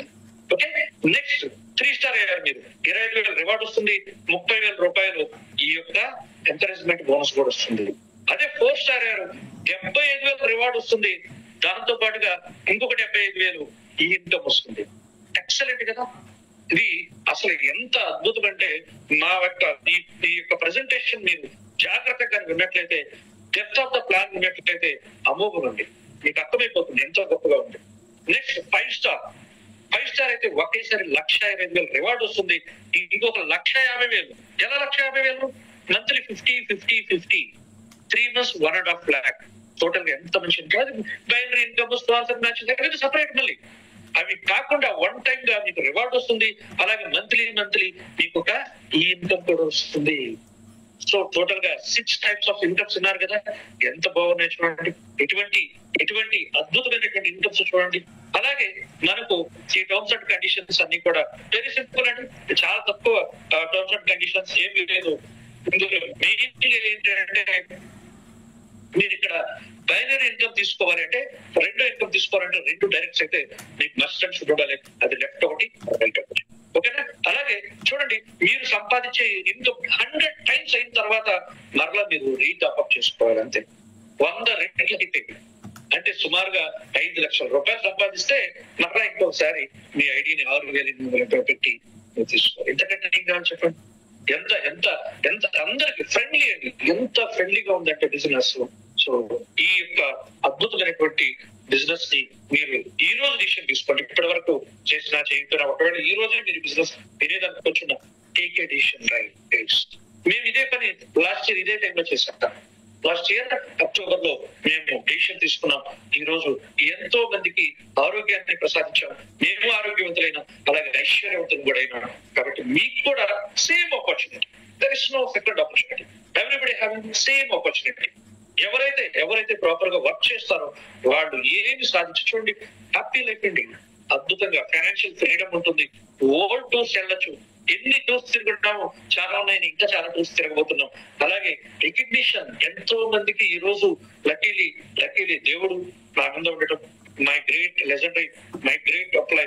Okay, next 3 star అయ్యారు మీరు, 20,000 రివార్డ్ వస్తుంది. 30,000 రూపాయలు ఈ యొక్క ఎంకరేజ్మెంట్ బోనస్ కూడా వస్తుంది. అదే 4 స్టార్ అయ్యారు, 75,000 రివార్డ్ వస్తుంది. దాంతో పాటుగా ఇంకొక 75,000 ఈ ఇన్కమ్ వస్తుంది. ఎక్సలెంట్ కదా. ఇది అసలు ఎంత అద్భుతం అంటే, మా యొక్క ఈ యొక్క ప్రెజెంటేషన్ మీరు జాగ్రత్తగా విన్నట్లయితే, డెప్త్ ఆఫ్ ద ప్లాన్ విన్నట్లయితే అమోఘం అండి, మీకు అర్థమైపోతుంది ఎంతో గొప్పగా ఉంది. Next 5 star. 5 స్టార్ అయితే ఒకేసారి 1,25,000 రివార్డ్ వస్తుంది. ఇంకొక 1,50,000. ఎలా 1,50,000? Monthly 50 3 months 1.5 lakh. టోటల్ గా ఎంత మంచి బైనరీ ఇన్కమ్, స్పాన్సర్ మ్యాచింగ్ అనేది సపరేట్. మళ్ళీ అవి కాకుండా 1 time గా మీకు రివార్డ్ వస్తుంది. అలాగే మంత్లీ మీకు ఒక ఈ ఇన్కమ్ కూడా వస్తుంది. సో టోటల్ గా 6 types ఆఫ్ ఇన్కమ్స్ ఉన్నారు కదా, ఎంత బాగున్నాయి చూడండి. ఇటువంటి అద్భుతమైనటువంటి ఇన్కమ్స్ చూడండి. అలాగే మనకు ఈ టర్మ్స్ అండ్ కండిషన్స్ అన్ని కూడా వెరీ సింపుల్ అండి, చాలా తక్కువ టర్మ్స్ అండ్ కండిషన్స్ ఏమి లేదు. ఇందులో మెయిన్ ఏంటంటే మీరు ఇక్కడ బైనరీ ఇన్కమ్ తీసుకోవాలి అంటే, రెండో ఇన్కమ్ తీసుకోవాలంటే 2 డైరెక్ట్స్ అయితే మీకు మస్ట్ అండ్ షుడ్ ఉండాలి. అది లెఫ్ట్ ఒకటి రైట్ ఒకటి, ఓకేనా. అలాగే చూడండి, మీరు సంపాదించే ఇన్కమ్ 100 times అయిన తర్వాత మరలా మీరు రీటాప్అప్ చేసుకోవాలి అంతే. 100 రెట్లు అయితే అంటే సుమారుగా 5 లక్షల రూపాయలు సంపాదిస్తే మరలా ఇంకొకసారి మీ ఐడిని 6,800 పెట్టి తీసుకోవాలి. ఎంతకంటే ఏం కావాలి చెప్పండి. ఎంత ఎంత ఎంత అందరికి ఫ్రెండ్లీ అండి, ఎంత ఫ్రెండ్లీగా ఉందంటే బిజినెస్. సో ఈ యొక్క అద్భుతమైనటువంటి బిజినెస్ ని మీరు ఈ రోజు డిసిషన్ తీసుకోండి. ఇప్పటి వరకు చేసినా చేయకపోయినా, ఒకవేళ ఈ రోజే మీరు బిజినెస్ వినేదానికి వచ్చిన టేక్ ఏ డిసిషన్ రైట్. మేము ఇదే పని లాస్ట్ ఇయర్ ఇదే టైంలో చేసాం. లాస్ట్ ఇయర్ అక్టోబర్ లో మేము డిసిషన్ తీసుకున్నాం. ఈ రోజు ఎంతో మందికి ఆరోగ్యాన్ని ప్రసాదించాం. మేము ఆరోగ్యవంతులైన, అలాగే ఐశ్వర్యవంతులు కూడా అయినా. కాబట్టి మీకు కూడా same opportunity, there is no second opportunity, everybody having same opportunity. ఎవరైతే ప్రాపర్ గా వర్క్ చేస్తారో వాళ్ళు ఏమి సాధించి చూడండి, హ్యాపీ లైఫ్ అండి. అద్భుతంగా ఫైనాన్షియల్ ఫ్రీడమ్ ఉంటుంది. ఓల్డ్ టూర్స్ వెళ్ళొచ్చు, ఎన్ని టూర్స్ తిరుగుతున్నాము, చాలా ఉన్నాయి, ఇంకా చాలా టూర్స్ తిరగబోతున్నాం. అలాగే రికగ్నిషన్ ఎంతో మందికి ఈ రోజు లక్కీలీ దేవుడు నా మీద ఉండటం, my great legendary, my great apply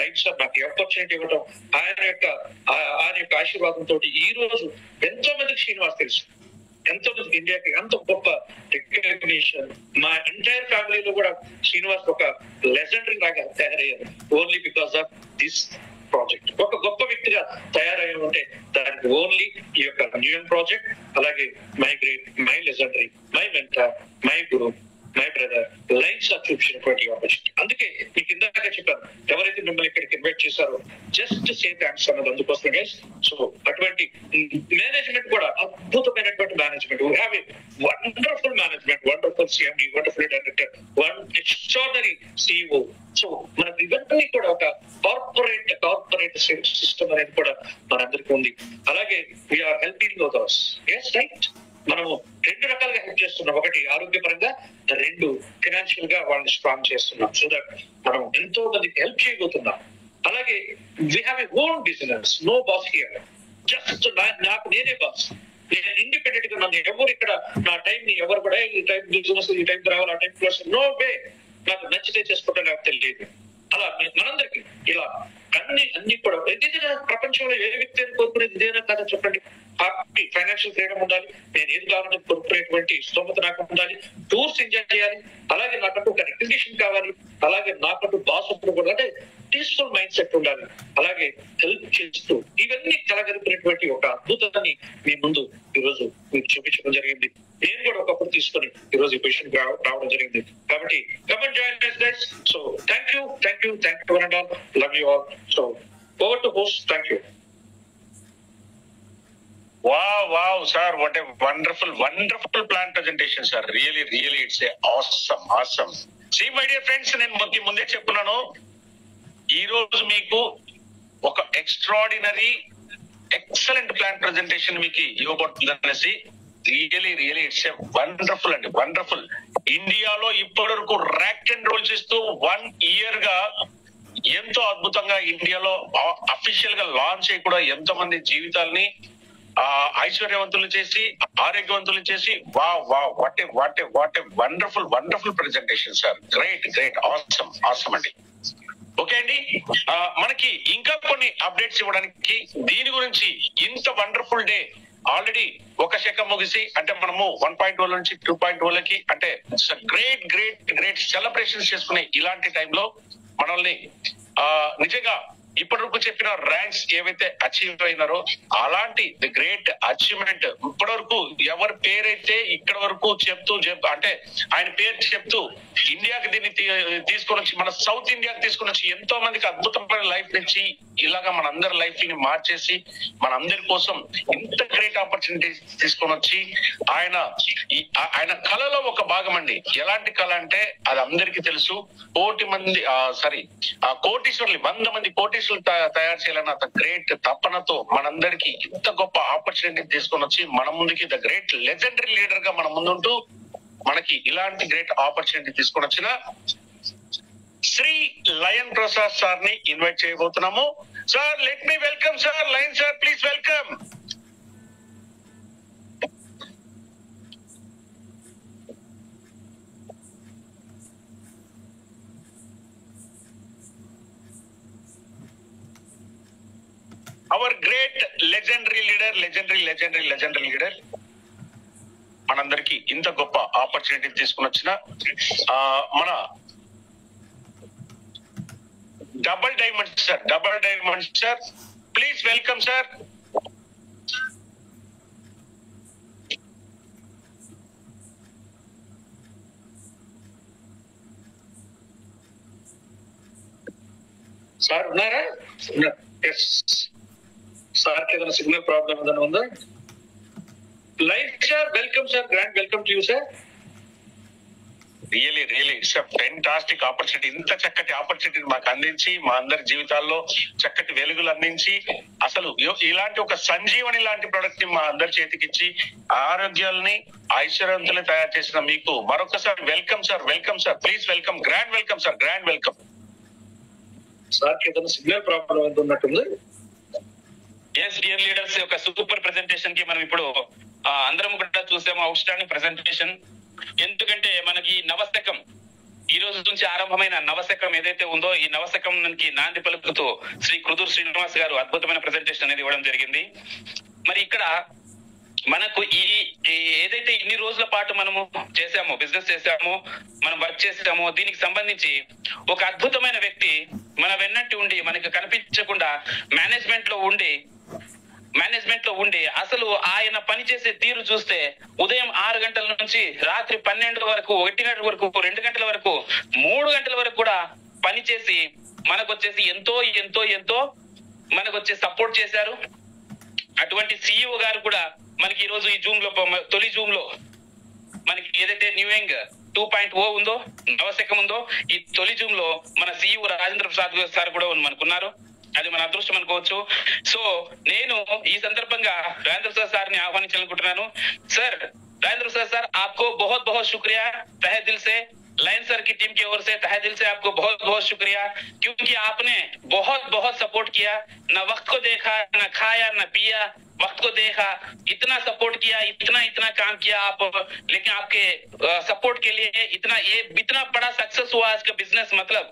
life sir నాకు ఆపర్చునిటీ ఇవ్వటం, ఆయన యొక్క ఆశీర్వాదంతో ఈ రోజు ఎంతో మందికి శ్రీనివాస్ తెలుసు, ఎంతో మంది ఇండియాకి అంత గొప్ప రికగ్నిషన్. మా ఎంటైర్ ఫ్యామిలీలో కూడా శ్రీనివాస్ ఒక లెజెండరీ లాగా తయారయ్యారు, only because of this project. ఒక గొప్ప వ్యక్తిగా తయారయ్యి ఉంటే దానికి ఓన్లీ ఈ యొక్క న్యూయన్ ప్రాజెక్ట్, అలాగే my great, my legendary, my mentor, my Guru, my brother life sir చూపించినటువంటి ఆపర్చునిటీ. అందుకే మీకు ఇందాక చెప్పాను, ఎవరైతే మిమ్మల్ని ఇక్కడికి ఇన్వైట్ చేశారో జస్ట్ సే థ్యాంక్స్ అన్నది అందుకోసం గైస్. సో అటువంటి మేనేజ్మెంట్ కూడా అద్భుతమైనటువంటి management. We have a wonderful management, wonderful CMD, wonderful director, one extraordinary CEO. So మనకు ఇవన్నీ కూడా ఒక కార్పొరేట్ సిస్టమ్ అనేది కూడా మనందరికీ ఉంది. అలాగే we are helping others, yes right. మనము 2 రకాలుగా హెల్ప్ చేస్తున్నాం. ఒకటి ఆరోగ్యపరంగా, 2 ఫైనాన్షియల్ గా వాళ్ళని స్ట్రాంగ్ చేస్తున్నాం. సో దట్ మనం ఎంతో మందికి హెల్ప్ చేయబోతున్నాం. అలాగే we have a own business, no boss here, just నాకు నేనే బాస్. నేను ఇండిపెండెంట్ గా, నన్ను ఎవరు ఇక్కడ నా టైం ని ఎవరు కూడా ఈ టైం బిజినెస్, ఈ టైం రావాలి, ఆ టైం క్లాస్, నో వే. నాకు నచ్చితే చేసుకుంటే నాకు తెలియదు. అలా మనందరికి ఇలా అన్ని కూడా ప్రపంచంలో ఏ వ్యక్తి కోరుకునేది ఇదేనా కదా చెప్పండి. హ్యాపీ ఫైనాన్షియల్ ఫ్రీడమ్ ఉండాలి, నేను ఏది కావాలని కోరుకునేటువంటి స్తోమత నాకు ఉండాలి, టూర్స్ ఎంజాయ్ చేయాలి, అలాగే నాకంటూ ఒక రికగ్నిషన్ కావాలి, అలాగే నాకంటూ బాస్ కూడా, అంటే పీస్ఫుల్ మైండ్ సెట్ ఉండాలి, అలాగే హెల్ప్ చేస్తూ ఇవన్నీ కలగలిపినటువంటి ఒక అద్భుతాన్ని మీ ముందు ఈ రోజు మీకు చూపించడం జరిగింది. నేను కూడా ఒకప్పుడు తీసుకొని ఈ రోజు ఈ పొజిషన్ రావడం జరిగింది. కాబట్టి comment join guys. So thank you and all, love you all. So over to host. Thank you. Wow, sir, what a wonderful plan presentation, sir. Really, it's a awesome. See, my dear friends, నేను ముందే చెప్తున్నాను, ఈ రోజు మీకు ఒక extraordinary excellent plan presentation మీకు ఇవ్వబడుతుంది అనేసి. Really it's a wonderful. ఇండియాలో ఇప్పటి వరకు ర్యాక్ అండ్ రోల్ చేస్తూ 1 year గా ఎంతో అద్భుతంగా ఇండియాలో అఫీషియల్ గా లాంచ్ అయ్యి కూడా ఎంతో మంది జీవితాలని ఐశ్వర్యవంతులు చేసి, ఆరోగ్యవంతులు చేసి, what a wonderful presentation sir. Great awesome అండి. ఓకే అండి, మనకి ఇంకా కొన్ని అప్డేట్స్ ఇవ్వడానికి, దీని గురించి ఇంత వండర్ఫుల్ డే ఆల్రెడీ ఒక శకం ముగిసి, అంటే మనము 1.0 నుంచి 2.0 అంటే గ్రేట్ సెలబ్రేషన్స్ చేసుకునే ఇలాంటి టైంలో మనల్ని నిజంగా ఇప్పటి వరకు చెప్పిన ర్యాంక్స్ ఏవైతే అచీవ్ అయినారో అలాంటి ది గ్రేట్ అచీవ్మెంట్ ఇప్పటి వరకు ఎవరి పేరైతే ఇక్కడ వరకు చెప్తూ అంటే ఆయన పేరు చెప్తూ ఇండియాకి దీన్ని తీసుకొని వచ్చి, మన సౌత్ ఇండియాకి తీసుకొని వచ్చి ఎంతో మందికి అద్భుతమైన లైఫ్ నుంచి ఇలాగా మనందరి లైఫ్ ని మార్చేసి మనందరి కోసం ఇంత గ్రేట్ ఆపర్చునిటీ తీసుకొని వచ్చి ఆయన కళలో ఒక భాగం అండి. ఎలాంటి కళ అంటే అది అందరికీ తెలుసు. కోటీశ్వరులు 100 మంది కోటీశ్వరులు తయారు చేయాలన్న అంత గ్రేట్ తపనతో మనందరికి ఇంత గొప్ప ఆపర్చునిటీ తీసుకొని వచ్చి మన ముందుకి ద గ్రేట్ లెజెండరీ లీడర్ గా మన ముందుంటూ మనకి ఇలాంటి గ్రేట్ ఆపర్చునిటీ తీసుకొని వచ్చిన శ్రీ లయన్ ప్రసాద్ సార్ ని ఇన్వైట్ చేయబోతున్నాము. Sir, let me welcome sir. Lion sir, please welcome. Hour great legendary leader మనందరికి ఇంత గొప్ప ఆపర్చునిటీ తీసుకుని వచ్చిన మన double diamond sir, please welcome sir. Sir ఉన్నారా? సార్ కి ఏదైనా సిగ్నల్ ప్రాబ్లం ఏదైనా ఉందా? Like sir, welcome sir, grand welcome to you sir. Really it's a fantastic opportunity. ఇంత చక్కటి ఆపర్చునిటీని మాకు అందించి మా అందరి జీవితాల్లో చక్కటి వెలుగులు అందించి అసలు ఇలాంటి ఒక సంజీవని లాంటి ప్రొడక్ట్ ని మా అందరి చేతికిచ్చి ఆరోగ్యాలని ఐశ్వర్యవంతుల్ని తయారు చేసిన మీకు మరొకసారి welcome sir. Please welcome, grand welcome sir, grand welcome. Sir కి ఏదైనా సిగ్నల్ ప్రాబ్లం ఎంత ఉన్నట్టుంది? ఎస్ డియర్ లీడర్స్, యొక్క సూపర్ ప్రెజెంటేషన్ కి మనం ఇప్పుడు అందరం కూడా చూసాము. Out standing presentation. ఎందుకంటే మనకి నవశకం ఈ రోజు నుంచి ఆరంభమైన నవశకం ఏదైతే ఉందో ఈ నవశకంకి నాంది పలుకుతూ శ్రీ కుదురు శ్రీనివాస్ గారు అద్భుతమైన ప్రెజెంటేషన్ అనేది ఇవ్వడం జరిగింది. మరి ఇక్కడ మనకు ఏదైతే ఇన్ని రోజుల పాటు మనము చేసామో, బిజినెస్ చేసామో, మనం వర్క్ చేసామో, దీనికి సంబంధించి ఒక అద్భుతమైన వ్యక్తి మన వెన్నట్టు ఉండి మనకి కనిపించకుండా మేనేజ్మెంట్ లో ఉండి అసలు ఆయన పనిచేసే తీరు చూస్తే ఉదయం 6 గంటల నుంచి రాత్రి 12 వరకు, 1 గంటల వరకు, 2 గంటల వరకు, 3 గంటల వరకు కూడా పనిచేసి మనకొచ్చేసి ఎంతో మనకొచ్చే సపోర్ట్ చేశారు. అటువంటి సిఇఓ గారు కూడా మనకి ఈ రోజు ఈ తొలి జూమ్ లో మనకి ఏదైతే న్యూ యంగ్ 2.0 ఉందో, నవశకం ఉందో, ఈ తొలి జూమ్ లో మన సిఇఓ రాజేంద్ర ప్రసాద్ సార్ కూడా మనకున్నారు. అది మన అదృష్టం అనుకోవచ్చు. సో నేను ఈ సందర్భంగా రాజేంద్ర ప్రసాద్ సార్ ని ఆహ్వానించాలనుకుంటున్నాను. సార్, राजेंद्र प्रसाद सर, आपको बहुत बहुत शुक्रिया तहे दिल से, लायन सर की टीम की ओर से तहे दिल से आपको बहुत बहुत शुक्रिया, क्योंकि आपने बहुत बहुत सपोर्ट किया, न वक्त को देखा, न खाया न पिया, वक्त को देखा, इतना सपोर्ट किया, इतना काम किया आप, लेकिन आपके सपोर्ट के लिए इतना बड़ा सक्सेस हुआ आज का बिजनेस, मतलब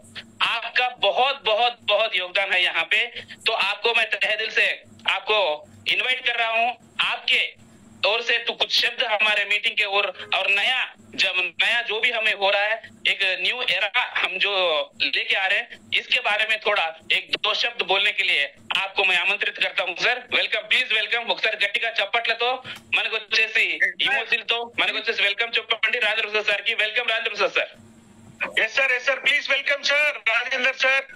आपका बहुत बहुत बहुत योगदान है यहाँ पे। तो आपको मैं तहे दिल से आपको इनवाइट कर रहा हूँ, आपके ओर से तो कुछ शब्द हमारे मीटिंग के और नया जो भी हमें हो रहा है, एक न्यू एरा हम जो लेके आ रहे हैं, इसके बारे में थोड़ा 1-2 शब्द बोलने के लिए आपको मैं आमंत्रित करता हूं सर। Welcome, please welcome. ఒకసారి గట్టిగా చప్పట్లతో మనకు వచ్చేసి ఇమోజీలతో మనకు వచ్చేసి వెల్కమ్ చెప్పండి రాజేంద్ర ప్రసాద్ సార్ కి। Welcome Rajendra Prasad sir. Yes sir please welcome sir Rajendra sir.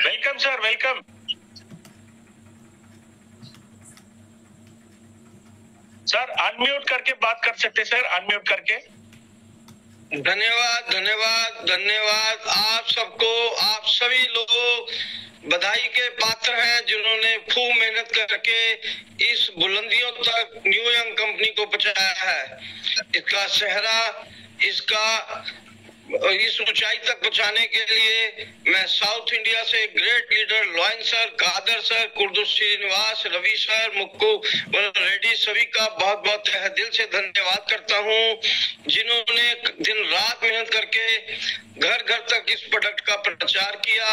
Welcome sir, welcome. Sir unmute करके बात कर सकते सर, अनम्यूट करके। धन्यवाद धन्यवाद धन्यवाद आप सबको। आप सभी लोग बधाई के पात्र हैं जिन्होंने खूब मेहनत करके इस बुलंदियों तक न्यू यंग कंपनी को पहुंचाया है। इसका सेहरा, इसका इस ऊंचाई तक पहुंचाने के लिए मैं साउथ इंडिया से great leader lion sir, Kadar sir, Kurdus Srinivas, Ravi sir, Mukku Reddy, सभी का बहुत बहुत तहे दिल से धन्यवाद करता हूं, जिन्होंने दिन रात मेहनत करके घर घर तक इस प्रोडक्ट का प्रचार किया।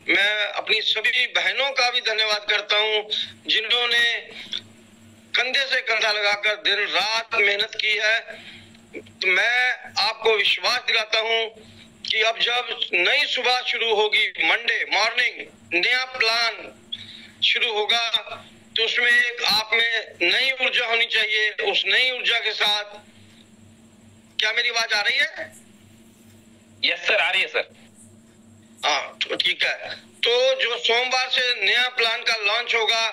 मैं अपनी सभी बहनों का भी धन्यवाद करता हूं, जिन्होंने कंधे से कंधा लगाकर दिन रात मेहनत की है। तो मैं आपको विश्वास दिलाता हूं कि अब जब नई सुबह शुरू होगी, मंडे मॉर्निंग नया प्लान शुरू होगा, तो उसमें एक आप में नई ऊर्जा होनी चाहिए। उस नई ऊर्जा के साथ, क्या मेरी आवाज आ रही है? यस सर, आ रही है सर। हाँ तो ठीक है। तो जो सोमवार से नया प्लान का लॉन्च होगा।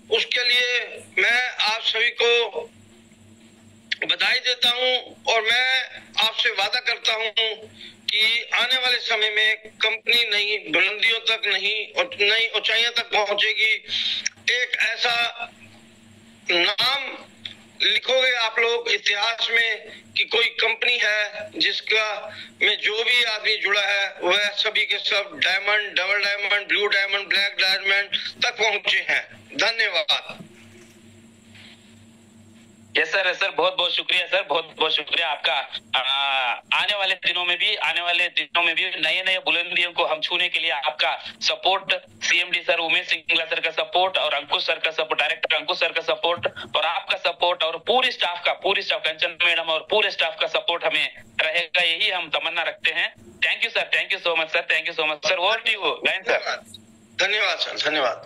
उसके लिए मैं आप सभी को बधाई देता हूं और मैं आपसे वादा करता हूं कि आने वाले समय में कंपनी नई बुलंदियों तक नई ऊंचाइयों तक पहुंचेगी। एक ऐसा नाम लिखोगे आप लोग इतिहास में कि कोई कंपनी है जिसका में जो भी आदमी जुड़ा है वह सभी के सब diamond, double diamond, blue diamond, black diamond तक पहुंचे हैं। धन्यवाद। यस सर, बहुत बहुत शुक्रिया सर, बहुत बहुत शुक्रिया आपका। आने वाले दिनों में भी नए नए बुलंदियों को हम छूने के लिए आपका support, CMD sir Umesh Singla sir का सपोर्ट और अंकुश सर का सपोर्ट, डायरेक्टर अंकुश सर का सपोर्ट और आपका सपोर्ट और पूरी स्टाफ कंचन मैडम और पूरे स्टाफ का सपोर्ट हमें रहेगा, यही हम तमन्ना रखते हैं। Thank you sir, thank you so much sir, thank you so much sir. Over to you Ryan sir. धन्यवाद सर, धन्यवाद।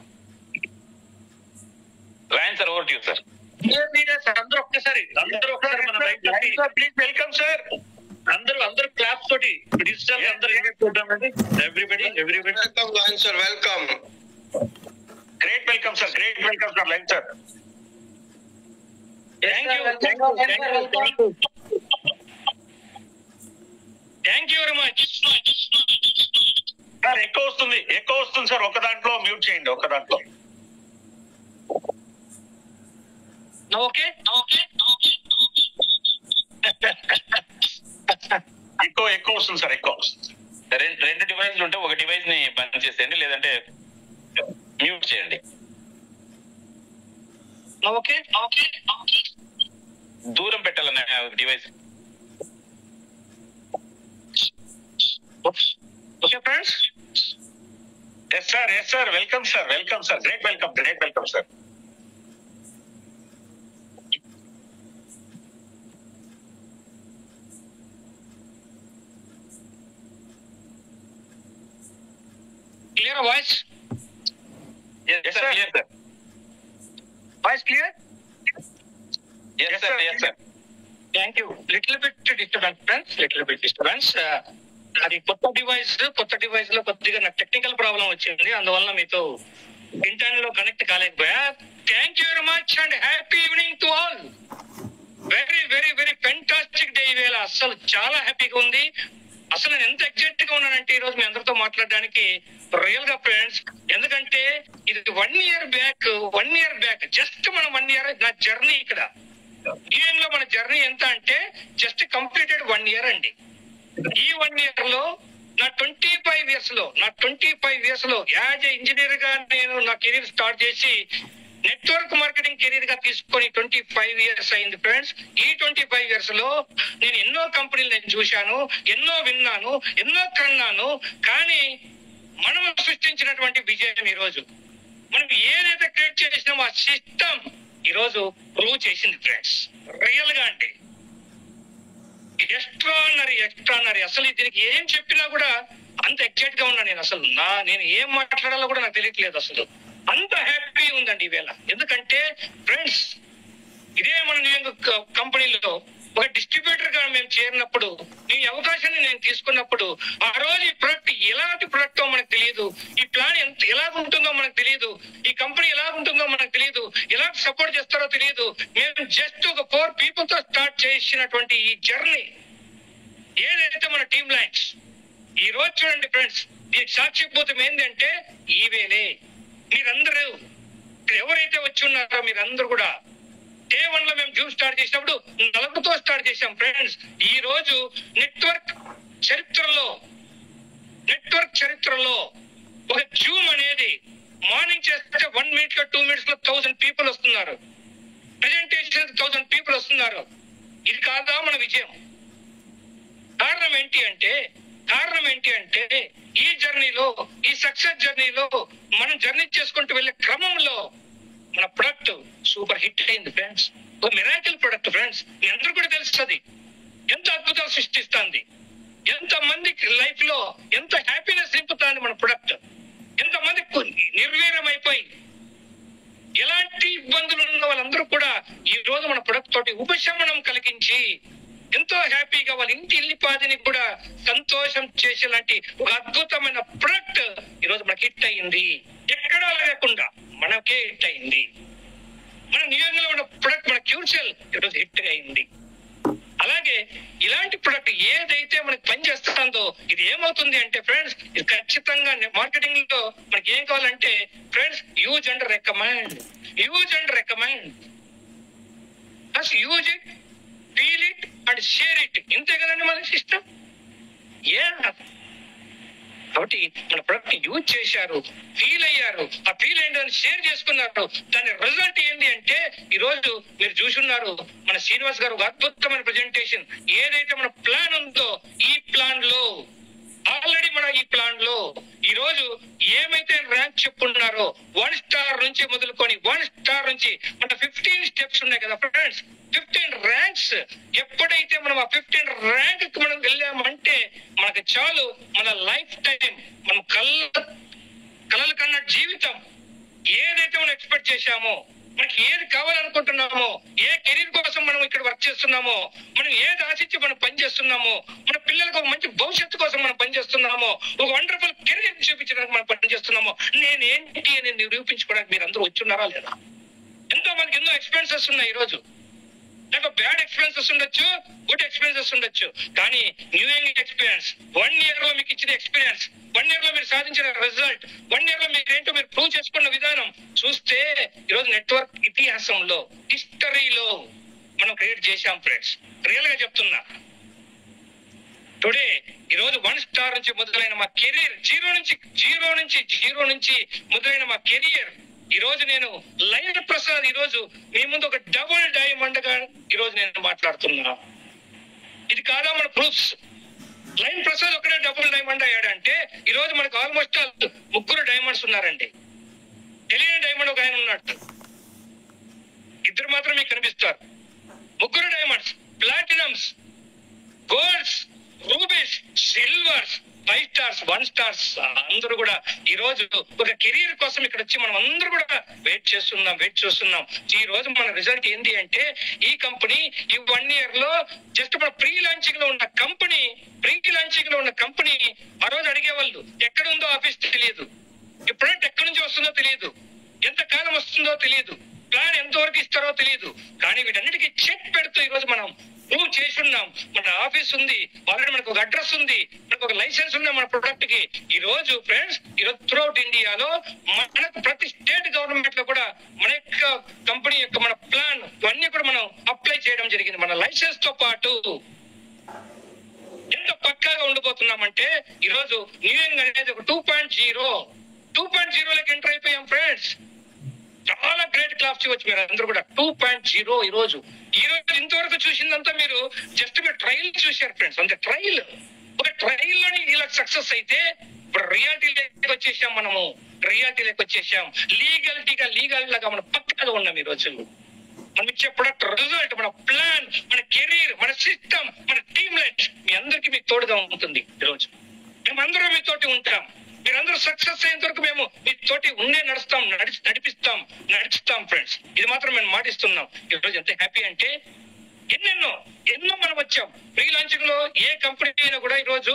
Ryan sir, over to you sir. అందరూ ఒక్కసారి మన ప్లీజ్ వెల్కమ్ సార్. అందరూ క్లాస్ తోటి డిజిటల్ అందరూ ఇన్వైట్ చేద్దామండి. Everybody welcome line sir, welcome. Great welcome sir, great welcome sir line sir. Thank you very much sir. ఎక్కువ వస్తుంది సార్. ఒక దాంట్లో మ్యూట్ చేయండి, ఒక దాంట్లో. ఓకే ఎక్కువ వస్తుంది సార్, ఎక్కువ. రెండు డివైస్లు ఉంటే ఒక డివైస్ ని బంద్ చేసేయండి, లేదంటే మ్యూట్ చేయండి. ఓకే దూరం పెట్టాలన్న device. Okay friends. Yes sir, welcome sir, welcome sir. Great welcome sir. Clear voice? Yes sir, clear sir. Voice clear? Yes sir. Thank you. Little bit disturbance. అది కొత్త డివైస్ లో కొద్దిగా నాకు టెక్నికల్ ప్రాబ్లం వచ్చింది, అందువల్ల మీతో ఇంటర్నెట్ లో connect కాలేకపోయా. Thank you very much and happy evening to all. Very very very fantastic day ఇవేళ. అసలు చాలా హ్యాపీగా ఉంది. అసలు నేను ఎంత ఎగ్జైట్ గా ఉన్నానంటే ఈ రోజు మీ అందరితో మాట్లాడడానికి రియల్ గా ఫ్రెండ్స్. ఎందుకంటే ఇది 1 year బ్యాక్ జస్ట్ మనం 1 year నా జర్నీ ఇక్కడ యూఎన్ లో మన జర్నీ ఎంత అంటే జస్ట్ కంప్లీటెడ్ 1 year అండి. ఈ 1 year లో నా 25 years లో యాజ్ ఏ ఇంజనీర్ గా నేను నా కెరీర్ స్టార్ట్ చేసి నెట్వర్క్ మార్కెటింగ్ కెరీర్ గా తీసుకొని 25 years అయింది ఫ్రెండ్స్. ఈ 25 years లో నేను ఎన్నో కంపెనీలు నేను చూశాను, ఎన్నో విన్నాను, ఎన్నో కన్నాను. కానీ మనం సృష్టించినటువంటి విజయం ఈ రోజు మనం ఏదైతే క్రియేట్ చేసినామో ఆ సిస్టమ్ ఈ రోజు ప్రూవ్ చేసింది ఫ్రెండ్స్. రియల్ గా అంటే ఎక్స్ట్రానరీ. అసలు దీనికి ఏం చెప్పినా కూడా అంత ఎగ్జైట్ గా ఉన్నా నేను. అసలు నేను ఏం మాట్లాడాలో కూడా నాకు తెలియట్లేదు. అసలు అంత హ్యాపీ ఉందండి ఈవేళ. ఎందుకంటే ఫ్రెండ్స్ ఇదే మన కంపెనీలో ఒక డిస్ట్రిబ్యూటర్ గా మేము చేరినప్పుడు, ఈ అవకాశాన్ని నేను తీసుకున్నప్పుడు, ఆ రోజు ఈ ప్రొడక్ట్ ఎలాంటి ప్రొడక్ట్ మనకు తెలియదు, ఈ ప్లాన్ ఎలాగుంటుందో మనకు తెలియదు, ఈ కంపెనీ ఎలాగుంటుందో మనకు తెలియదు, ఎలాంటి సపోర్ట్ చేస్తారో తెలియదు. మేము జస్ట్ ఒక 4 people తో స్టార్ట్ చేసినటువంటి ఈ జర్నీ ఏదైతే మన టీమ్ లైన్స్ ఈ రోజు చూడండి ఫ్రెండ్స్. దీనికి సాక్షిభూతం ఏంటంటే ఈవేళే మీరందరూ ఎవరైతే వచ్చి ఉన్నారో మీరందరూ కూడా డే 1 లో మేము జూమ్ స్టార్ట్ చేసినప్పుడు 4తో స్టార్ట్ చేసాం ఫ్రెండ్స్. ఈ రోజు నెట్వర్క్ చరిత్రలో ఒక జూమ్ అనేది మార్నింగ్ చేస్తే 1 minute లో 2 minutes లో 1000 people వస్తున్నారు. ప్రెజెంటేషన్ 1000 people వస్తున్నారు. ఇది కాదా మన విజయం? కారణం ఏంటి అంటే ఈ జర్నీలో, ఈ సక్సెస్ జర్నీలో మనం జర్నీ చేసుకుంటూ వెళ్లే క్రమంలో మన ప్రొడక్ట్ సూపర్ హిట్ అయింది ఫ్రెండ్స్. ఒక మిరాకిల్ ప్రొడక్ట్ ఫ్రెండ్స్. మీ అందరూ కూడా తెలుస్తుంది ఎంత అద్భుతాలు సృష్టిస్తుంది, ఎంత మందికి లైఫ్ లో ఎంత హ్యాపీనెస్ నింపుతుంది మన ప్రొడక్ట్. ఎంతమంది నిర్వీర్యం అయిపోయి ఎలాంటి ఇబ్బందులు ఉన్న వాళ్ళందరూ కూడా ఈ రోజు మన ప్రొడక్ట్ తోటి ఉపశమనం కలిగించి ఎంతో హ్యాపీగా వాళ్ళ ఇంటి ఇల్లిపాదిని కూడా సంతోషం చేసేలాంటి ఒక అద్భుతమైన ప్రొడక్ట్ ఈరోజు మనకి హిట్ అయింది. ఎక్కడా లేకుండా మనకే హిట్ అయింది. మన న్యూయార్క్ లో ఉన్న ప్రొడక్ట్ మన క్యూర్సెల్ ఈరోజు హిట్ అయింది. అలాగే ఇలాంటి ప్రొడక్ట్ ఏదైతే మనకి పనిచేస్తుందో ఇది ఏమవుతుంది అంటే ఫ్రెండ్స్, ఇది ఖచ్చితంగా మార్కెటింగ్ లో మనకి ఏం కావాలంటే friends, use and recommend, use and recommend, plus use it, feel it and share it. ఇంతే కదండి మన సిస్టమ్. కాబట్టి మన ప్రొడక్ట్ యూజ్ చేశారు, ఫీల్ అయ్యారు, ఆ ఫీల్ అయ్యిందని షేర్ చేసుకున్నారు. దాని రిజల్ట్ ఏంటి అంటే ఈ రోజు మీరు చూసున్నారు మన శ్రీనివాస్ గారు ఒక అద్భుతమైన ప్రెజెంటేషన్. ఏదైతే మన ప్లాన్ ఉందో ఈ ప్లాన్ లో ఆల్రెడీ మన ఈ ప్లాన్ లో ఈ రోజు ఏమైతే ర్యాంక్ చెప్పుకున్నారో 1 స్టార్ నుంచి మొదలుకొని 1 స్టార్ నుంచి మన 15 స్టెప్స్ ఉన్నాయి కదా ఫ్రెండ్స్, 15 ర్యాంక్స్. ఎప్పుడైతే మనం ఆ 15 ర్యాంక్ కి మనం వెళ్ళామంటే మనకు చాలు, మన లైఫ్ టైం మనం కలలు కన్న జీవితం ఏదైతే మనం ఎక్స్పెక్ట్ చేశామో, మనకి ఏది కావాలనుకుంటున్నామో, ఏ కెరీర్ కోసం మనం ఇక్కడ వర్క్ చేస్తున్నామో, మనం ఏది ఆశించి మనం పనిచేస్తున్నామో, మన పిల్లలకు ఒక మంచి భవిష్యత్తు కోసం మనం పనిచేస్తున్నామో, ఒక వండర్ఫుల్ కెరీర్ చూపించడానికి మనం పనిచేస్తున్నామో, నేనేంటి అని నిరూపించుకోవడానికి మీరు అందరూ వచ్చున్నారా లేదా? ఎంతో మనకి ఎన్నో ఎక్స్పెన్సెస్ ఉన్నాయి ఈ రోజు. నాకు బ్యాడ్ ఎక్స్పీరియన్సెస్ ఉండొచ్చు, గుడ్ ఎక్స్పీరియన్సెస్ ఉండొచ్చు, కానీ న్యూ ఇంగ్లాండ్ ఎక్స్పీరియన్స్ 1 ఇయర్ లో మీకు ఇచ్చిన ఎక్స్పీరియన్స్, 1 ఇయర్ లో మీరు సాధించిన రిజల్ట్, 1 ఇయర్ లో మీరు ఏంటో మీరు ప్రూవ్ చేసుకున్న విధానం చూస్తే ఈరోజు నెట్వర్క్ ఇతిహాసంలో, హిస్టరీలో మనం క్రియేట్ చేశాం ఫ్రెండ్స్. రియల్ గా చెప్తున్నా, టుడే ఈరోజు 1 స్టార్ నుంచి మొదలైన మా కెరీర్, జీరో నుంచి మొదలైన మా కెరియర్ ఈ రోజు నేను లైన్ ప్రసాద్ ఈ రోజు మీ ముందు ఒక డబుల్ డైమండ్ గా ఈ రోజు నేను మాట్లాడుతున్నా. ఇది కాదా మన ప్రూఫ్స్? లైన్ ప్రసాద్ ఒకటే డబుల్ డైమండ్ అయ్యాడంటే ఈ రోజు మనకు ఆల్మోస్ట్ 3 డైమండ్స్ ఉన్నారండి. తెలియని డైమండ్ ఒక ఆయన ఉన్నాడు, 2 మాత్రం మీకు కనిపిస్తారు. 3 diamonds, platinums, golds, rubies, silvers, 5 stars, 1 stars అందరూ కూడా ఈ రోజు ఒక కెరీర్ కోసం ఇక్కడ వచ్చి మనం అందరూ కూడా వెయిట్ చేస్తున్నాం. ఈ రోజు మన రిజల్ట్ ఏంటి అంటే ఈ కంపెనీ ఈ 1 ఇయర్ లో జస్ట్ మన ప్రీ లాంచింగ్ లో ఉన్న కంపెనీ ఆ రోజు అడిగేవాళ్ళు ఎక్కడ ఉందో ఆఫీస్ తెలియదు, ఈ ప్రొడక్ట్ ఎక్కడి నుంచి వస్తుందో తెలియదు, ఎంత కాలం వస్తుందో తెలియదు, ప్లాన్ ఎంతవరకు ఇస్తారో తెలియదు, కానీ వీటన్నిటికీ చెక్ పెడుతూ ఈ రోజు మనం ప్రూవ్ చేస్తున్నాం. మన ఆఫీస్ ఉంది, ఆల్రెడీ మనకు ఒక అడ్రస్ ఉంది, మనకు ఒక లైసెన్స్ ఉంది మన ప్రొడక్ట్ కి. ఈ రోజు ఫ్రెండ్స్ ఈరోజు త్రూఅవుట్ ఇండియాలో మనకు ప్రతి స్టేట్ గవర్నమెంట్ లో కూడా మన యొక్క కంపెనీ యొక్క మన ప్లాన్ ఇవన్నీ కూడా మనం అప్లై చేయడం జరిగింది. మన లైసెన్స్ తో పాటు ఎంత పక్కాగా ఉండిపోతున్నామంటే ఈ రోజు న్యూయింగ్ అనేది ఒక 2.0 లకి ఎంటర్ అయిపోయాం ఫ్రెండ్స్. చాలా గ్రేట్ క్లాస్ చేయవచ్చు మీరు అందరూ కూడా. 2.0 ఈ రోజు ఇంతవరకు చూసిందంతా మీరు జస్ట్ మీరు ట్రయల్ చూశారు ఫ్రెండ్స్, అంతే. ఒక ట్రయల్ లోని ఇలా సక్సెస్ అయితే ఇప్పుడు రియాలిటీ వచ్చేసాం. లీగల్ లాగా మనం పక్కగా ఉన్నాం ఈ రోజు. మనం ఇచ్చే ప్రొడక్ట్ రిజల్ట్, మన ప్లాన్, మన కెరీర్, మన సిస్టమ్, మన టీమ్ లైట్ మీ అందరికీ మీకు తోడుగా ఉంటుంది. ఈ రోజు మేమందరూ మీతోటి ఉంటాం. మీరందరూ సక్సెస్ అయ్యేంత వరకు మేము మీతోటి నడిపిస్తాం ఫ్రెండ్స్. ఇది మాత్రం మేము మాటిస్తున్నాం. ఈ రోజు ఎంత హ్యాపీ అంటే ఎన్నో మనం వచ్చాం. ప్రీ లాంచింగ్ లో ఏ కంపెనీ అయినా కూడా ఈ రోజు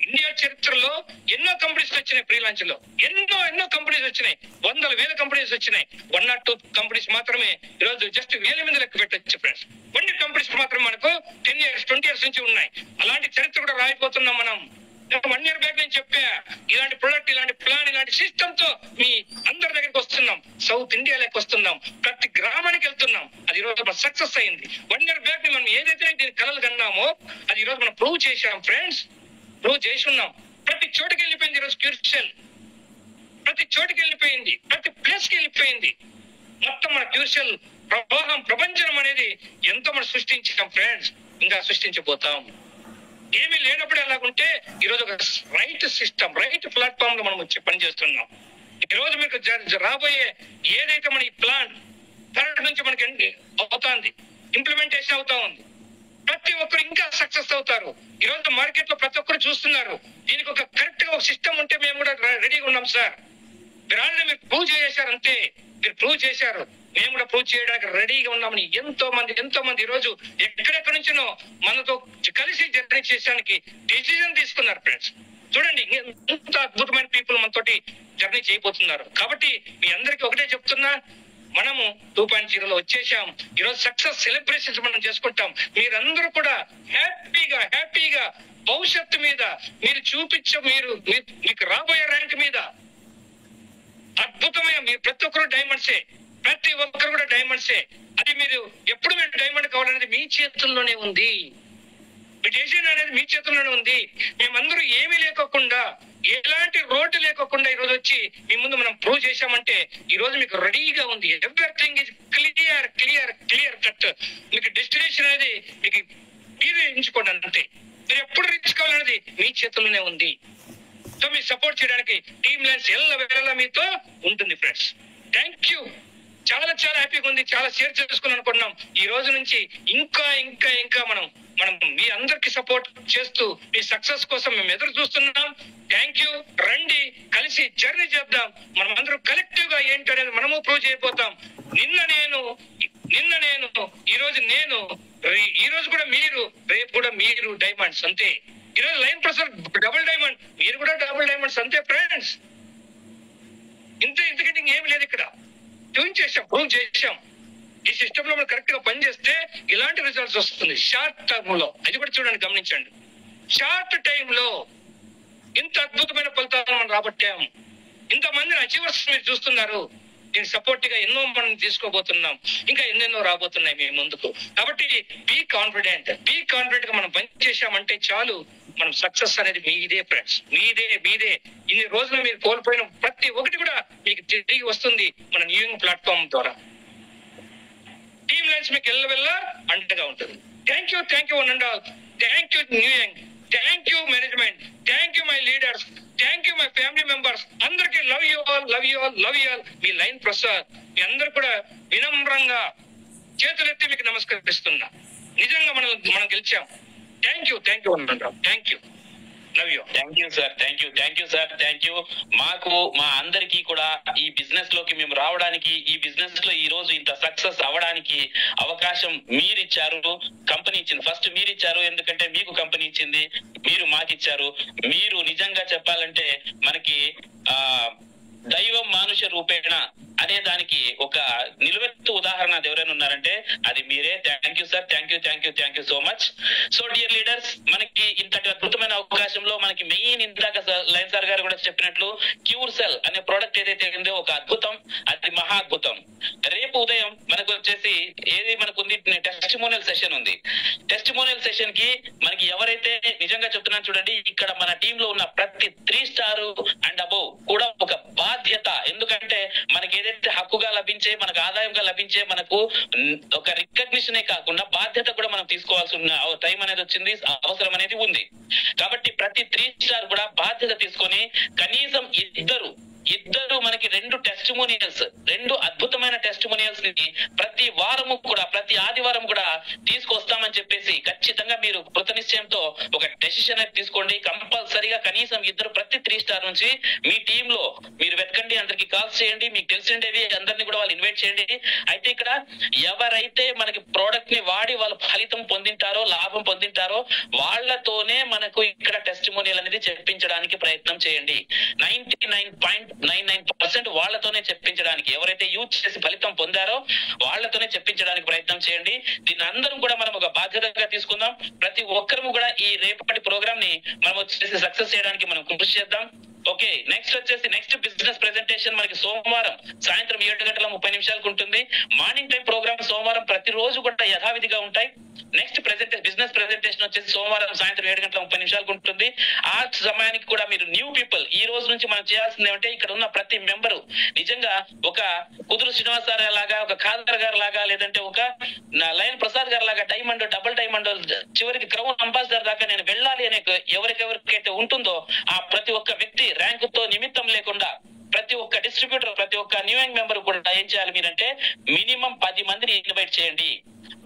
ఇండియా చరిత్రలో ఎన్నో కంపెనీస్ వచ్చినాయి. ప్రీ లాంచ్ లో ఎన్నో కంపెనీస్ వచ్చినాయి, 100,000 కంపెనీస్ వచ్చినాయి. 1 or 2 కంపెనీస్ మాత్రమే ఈ రోజు జస్ట్ 1000 మంది లెక్క పెట్టచ్చు ఫ్రెండ్స్. కొన్ని కంపెనీస్ మాత్రం మనకు 10 years 20 years నుంచి ఉన్నాయి. అలాంటి చరిత్ర కూడా రాయిపోతున్నాం మనం. 1 year బ్యాక్ నేను చెప్పా, ఇలాంటి ప్రొడక్ట్, ఇలాంటి ప్లాన్, ఇలాంటి సిస్టమ్ తో మీ అందరి దగ్గరికి వస్తున్నాం. సౌత్ ఇండియాలోకి వస్తున్నాం, ప్రతి గ్రామానికి వెళ్తున్నాం. అది ఈ రోజు మనం సక్సెస్ అయింది. 1 year బ్యాక్ మనం ఏదైతే దీని కలలు కన్నామో అది ఈ రోజు మనం ప్రూవ్ చేశాం ఫ్రెండ్స్. ప్రూవ్ చేసి ఉన్నాం. ప్రతి చోటుకి వెళ్ళిపోయింది ఈరోజు క్యూర్సెల్, ప్రతి చోటుకి వెళ్ళిపోయింది, ప్రతి ప్లేస్ కి వెళ్ళిపోయింది. మొత్తం మన క్యూర్సెల్ ప్రవాహం, ప్రపంచం అనేది ఎంతో మనం సృష్టించాం ఫ్రెండ్స్, ఇంకా సృష్టించబోతాం. ఏమీ లేనప్పుడు ఎలాగుంటే ఈ రోజు ఒక రైట్ సిస్టమ్, రైట్ ప్లాట్ఫామ్ లో మనం వచ్చి పనిచేస్తున్నాం. ఈ రోజు మీకు రాబోయే ఏదైతే మన ఈ ప్లాన్ థర్డ్ నుంచి మనకి అవుతుంది, ఇంప్లిమెంటేషన్ అవుతా ఉంది. ప్రతి ఒక్కరు ఇంకా సక్సెస్ అవుతారు. ఈ రోజు మార్కెట్ లో ప్రతి ఒక్కరు చూస్తున్నారు. దీనికి ఒక కరెక్ట్ గా ఒక సిస్టమ్ ఉంటే మేము కూడా రెడీగా ఉన్నాం సార్. మీరు ఆల్రెడీ మీరు ప్రూవ్ చేశారు, అంతే. మీరు ప్రూవ్ చేశారు. మేము కూడా ప్రూవ్ చేయడానికి రెడీగా ఉన్నామని ఎంతో మంది ఈ రోజు ఎక్కడెక్కడి నుంచినో మనతో కలిసి జర్నీ చేయడానికి డిసిజన్ తీసుకున్నారు ఫ్రెండ్స్. చూడండి ఎంత అద్భుతమైన పీపుల్ మనతోటి జర్నీ చేయబోతున్నారు. కాబట్టి మీ అందరికీ ఒకటే చెప్తున్నా, మనము 2.0లో వచ్చేసాం. ఈరోజు సక్సెస్ సెలబ్రేషన్స్ మనం చేసుకుంటాం. మీరందరూ కూడా హ్యాపీగా భవిష్యత్తు మీద మీరు మీకు రాబోయే ర్యాంక్ మీద అద్భుతమైన మీరు ప్రతి ఒక్కరు డైమండ్సే, ప్రతి ఒక్కరు కూడా డైమండ్సే. అది మీరు ఎప్పుడు మీరు డైమండ్ కావాలనేది మీ చేతుల్లోనే ఉంది. మీ డెసిషన్ అనేది మీ చేతుల్లోనే ఉంది. మేమందరూ ఏమీ లేకోకుండా, ఎలాంటి రోడ్డు లేకోకుండా ఈ రోజు వచ్చి మీ ముందు మనం ప్రూవ్ చేశామంటే ఈ రోజు మీకు రెడీగా ఉంది. Everything is clear cut. మీకు డెస్టినేషన్ అనేది మీకు మీరు ఎంచుకోండి అంతే. మీరు ఎప్పుడు రీచ్ కావాలనేది మీ చేతుల్లోనే ఉంది. సో మీరు సపోర్ట్ చేయడానికి టీమ్ లైన్స్ ఎల్లవేళలా మీతో ఉంటుంది ఫ్రెండ్స్. Thank you. చాలా హ్యాపీగా ఉంది. చాలా షేర్ చేసుకుని అనుకున్నాం. ఈ రోజు నుంచి ఇంకా మనం మీ అందరికి సపోర్ట్ చేస్తూ మీ సక్సెస్ కోసం మేము ఎదురు చూస్తున్నాం. Thank you. రండి కలిసి జర్నీ చేద్దాం. మనం అందరూ కలెక్టివ్ గా ఏంటనేది మనము ప్రూవ్ చేయబోతాం. నిన్న నేను ఈ రోజు నేను, ఈ రోజు కూడా మీరు, రేపు కూడా మీరు డైమండ్స్ అంతే. ఈ రోజు లైన్ ప్రసాద్ డబుల్ డైమండ్, మీరు కూడా డబుల్ డైమండ్స్ అంతే ఫ్రెండ్స్. ఇంతకంటే ఏమి లేదు. ఇక్కడ ప్రూవ్ చేశాం. ఈ సిస్టమ్ లో మనం కరెక్ట్ గా పనిచేస్తే ఇలాంటి రిజల్ట్స్ వస్తుంది షార్ట్ టర్మ్ లో. అది కూడా చూడండి, గమనించండి. షార్ట్ టైమ్ లో ఇంత అద్భుతమైన ఫలితాలను మనం రాబట్టాం. ఇంతమంది అచీవర్స్ మీరు చూస్తున్నారు. దీనికి సపోర్ట్ గా ఎన్నో మనం తీసుకోబోతున్నాం. ఇంకా ఎన్నెన్నో రాబోతున్నాయి మీ ముందుకు. కాబట్టి బీ కాన్ఫిడెంట్ గా మనం పని చేశామంటే చాలు. మనం సక్సెస్ అనేది మీదే ఫ్రెండ్స్, మీదే. ఇన్ని రోజులు మీరు కోల్పోయిన ప్రతి ఒక్కటి కూడా మీకు తిరిగి వస్తుంది మన న్యూయింగ్ ప్లాట్ఫామ్ ద్వారా. టీమ్ లైన్స్ మీకు ఎల్లవెల్లా అండగా ఉంటుంది. Thank you one and all. Thank you Newing, thank you management, thank you my leaders, thank you my family members. అందరికీ లవ్ యూ ఆల్. మీ లైన్ ప్రసాద్ మీ అందరు కూడా వినమ్రంగా చేతులెత్తి మీకు నమస్కరిస్తున్నా. నిజంగా మనం గెలిచాం. Thank you one and all. Thank you. Love you. Thank you sir. మా అందరికీ కూడా ఈ బిజినెస్ లోకి మేము రావడానికి, ఈ బిజినెస్ లో ఈ రోజు ఇంత సక్సెస్ అవ్వడానికి అవకాశం మీరిచ్చారు, కంపెనీ ఇచ్చింది. ఫస్ట్ మీరిచ్చారు, ఎందుకంటే మీకు కంపెనీ ఇచ్చింది, మీరు మాకిచ్చారు. మీరు నిజంగా చెప్పాలంటే మనకి దైవం మానుష రూపేణ అనే దానికి ఒక నిలువెత్తు ఉదాహరణ ఎవరైనా ఉన్నారంటే అది మీరే. Thank you sir. Thank you so much. So dear leaders, మనకి ఇంతటి అద్భుతమైన అవకాశంలో మనకి మెయిన్ ఇందాక లైన్ సార్ గారు కూడా చెప్పినట్లు క్యూర్ సెల్ అనే ప్రోడక్ట్ ఏదైతే ఉందో ఒక అద్భుతం, అది మహా అద్భుతం. రేపు ఉదయం మనకు వచ్చేసి మనకుంది టెస్టిమోనియల్ సెషన్ ఉంది. టెస్టిమోనియల్ సెషన్ కి మనకి ఎవరైతే నిజంగా చెప్తున్నాను చూడండి, ఇక్కడ మన టీమ్ లో ఉన్న ప్రతి 3 స్టార్ అండ్ అబోవ్ కూడా ఒక బాధ్యత. ఎందుకంటే మనకి ఏదైతే హక్కుగా లభించే, మనకు ఆదాయంగా లభించే, మనకు ఒక రికగ్నిషనే కాకుండా బాధ్యత కూడా మనం తీసుకోవాల్సిన టైం అనేది వచ్చింది, అవసరం అనేది ఉంది. కాబట్టి ప్రతి 3 స్టార్ కూడా బాధ్యత తీసుకొని కనీసం ఇద్దరు మనకి 2 టెస్టిమోనియల్స్, 2 అద్భుతమైన టెస్టిమోనియల్స్ ని ప్రతి వారము కూడా, ప్రతి ఆదివారం కూడా తీసుకొస్తామని చెప్పేసి ఖచ్చితంగా మీరు కృత నిశ్చయంతో ఒక డెసిషన్ అయితే తీసుకోండి. కంపల్సరీగా కనీసం ఇద్దరు ప్రతి 3 స్టార్ నుంచి మీ టీమ్ లో మీరు వెతకండి, అందరికి కాల్స్ చేయండి, మీకు తెలిసిండేవి అందరినీ కూడా వాళ్ళు ఇన్వైట్ చేయండి. అయితే ఇక్కడ ఎవరైతే మనకి ప్రోడక్ట్ ని వాడి వాళ్ళు ఫలితం పొందింటారో, లాభం పొందింటారో వాళ్లతోనే మనకు ఇక్కడ టెస్టిమోనియల్ అనేది చెప్పించడానికి ప్రయత్నం చేయండి. 99.99% వాళ్లతోనే చెప్పించడానికి, ఎవరైతే యూజ్ చేసి ఫలితం పొందారో వాళ్లతోనే చెప్పించడానికి ప్రయత్నం చేయండి. దీన్ని అందరం కూడా మనం ఒక బాధ్యతగా తీసుకుందాం. ప్రతి ఒక్కరు కూడా ఈ రేపటి ప్రోగ్రామ్ ని మనం వచ్చేసి సక్సెస్ చేయడానికి మనం కృషి చేద్దాం. ఓకే, నెక్స్ట్ బిజినెస్ ప్రెజెంటేషన్ మనకి సోమవారం సాయంత్రం 7:30 ఉంటుంది. మార్నింగ్ టైం ప్రోగ్రామ్ సోమవారం ప్రతిరోజు కూడా యథావిధిగా ఉంటాయి. నెక్స్ట్ బిజినెస్ ప్రెజెంటేషన్ వచ్చేసి సోమవారం సాయంత్రం 7:30 ఉంటుంది. ఆ సమయానికి కూడా మీరు న్యూ పీపుల్, ఈ రోజు నుంచి మనం చేయాల్సింది ఏమంటే ఇక్కడ ఉన్న ప్రతి మెంబరు నిజంగా ఒక కుదురు శ్రీనివాస్ గారు లాగా, ఒక ఖాదర్ గారు లాగా, లేదంటే ఒక లయన్ ప్రసాద్ గారు లాగా డైమండ్, డబుల్ డైమండ్, చివరికి క్రౌన్ అంబాసిడర్ దాకా నేను వెళ్ళాలి అనే ఎవరికెవరికైతే ఉంటుందో ఆ ప్రతి ఒక్క వ్యక్తి ర్యాంక్ తో నిమిత్తం లేకుండా ప్రతి ఒక్క డిస్ట్రిబ్యూటర్, ప్రతి ఒక్క న్యూయంగ్ మెంబర్ కూడా ఏం చేయాలి మీరంటే మినిమం 10 మందిని ఇన్వైట్ చేయండి.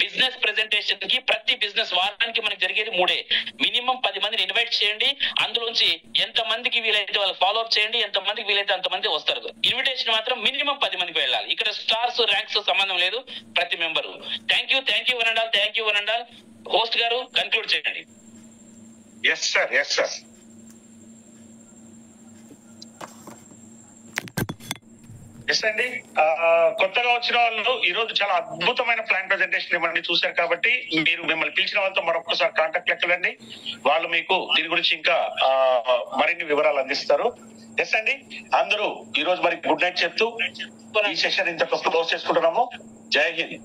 బిజినెస్ ప్రెజెంటేషన్ కి ప్రతి బిజినెస్ వారానికి మనకి జరిగేది 3. మినిమం 10 మందిని ఇన్వైట్ చేయండి. అందులోంచి ఎంత మందికి వీలైతే వాళ్ళు ఫాలో అప్ చేయండి, ఎంత మందికి వీలైతే అంత మంది వస్తారు. ఇన్విటేషన్ మాత్రం మినిమం 10 మందికి వెళ్ళాలి. ఇక్కడ స్టార్స్ ర్యాంక్స్ సంబంధం లేదు, ప్రతి member. Thank you one and all, thank you one and all. Host గారు కన్క్లూడ్ చేయండి. Yes sir, yes sir. Yes అండి, కొత్తగా వచ్చిన వాళ్ళు ఈ రోజు చాలా అద్భుతమైన ప్లాన్ ప్రెజెంటేషన్ ఇవ్వండి చూశారు కాబట్టి మీరు మిమ్మల్ని పిలిచిన వాళ్ళతో మరొకసారి కాంటాక్ట్ లెక్కలండి. వాళ్ళు మీకు దీని గురించి ఇంకా మరిన్ని వివరాలు అందిస్తారు. ఎస్ అండి, అందరూ ఈ రోజు మరి గుడ్ నైట్ చెప్తూ ఈ సెషన్ ఇంత క్లోజ్ చేసుకుంటున్నాము. జై హింద్.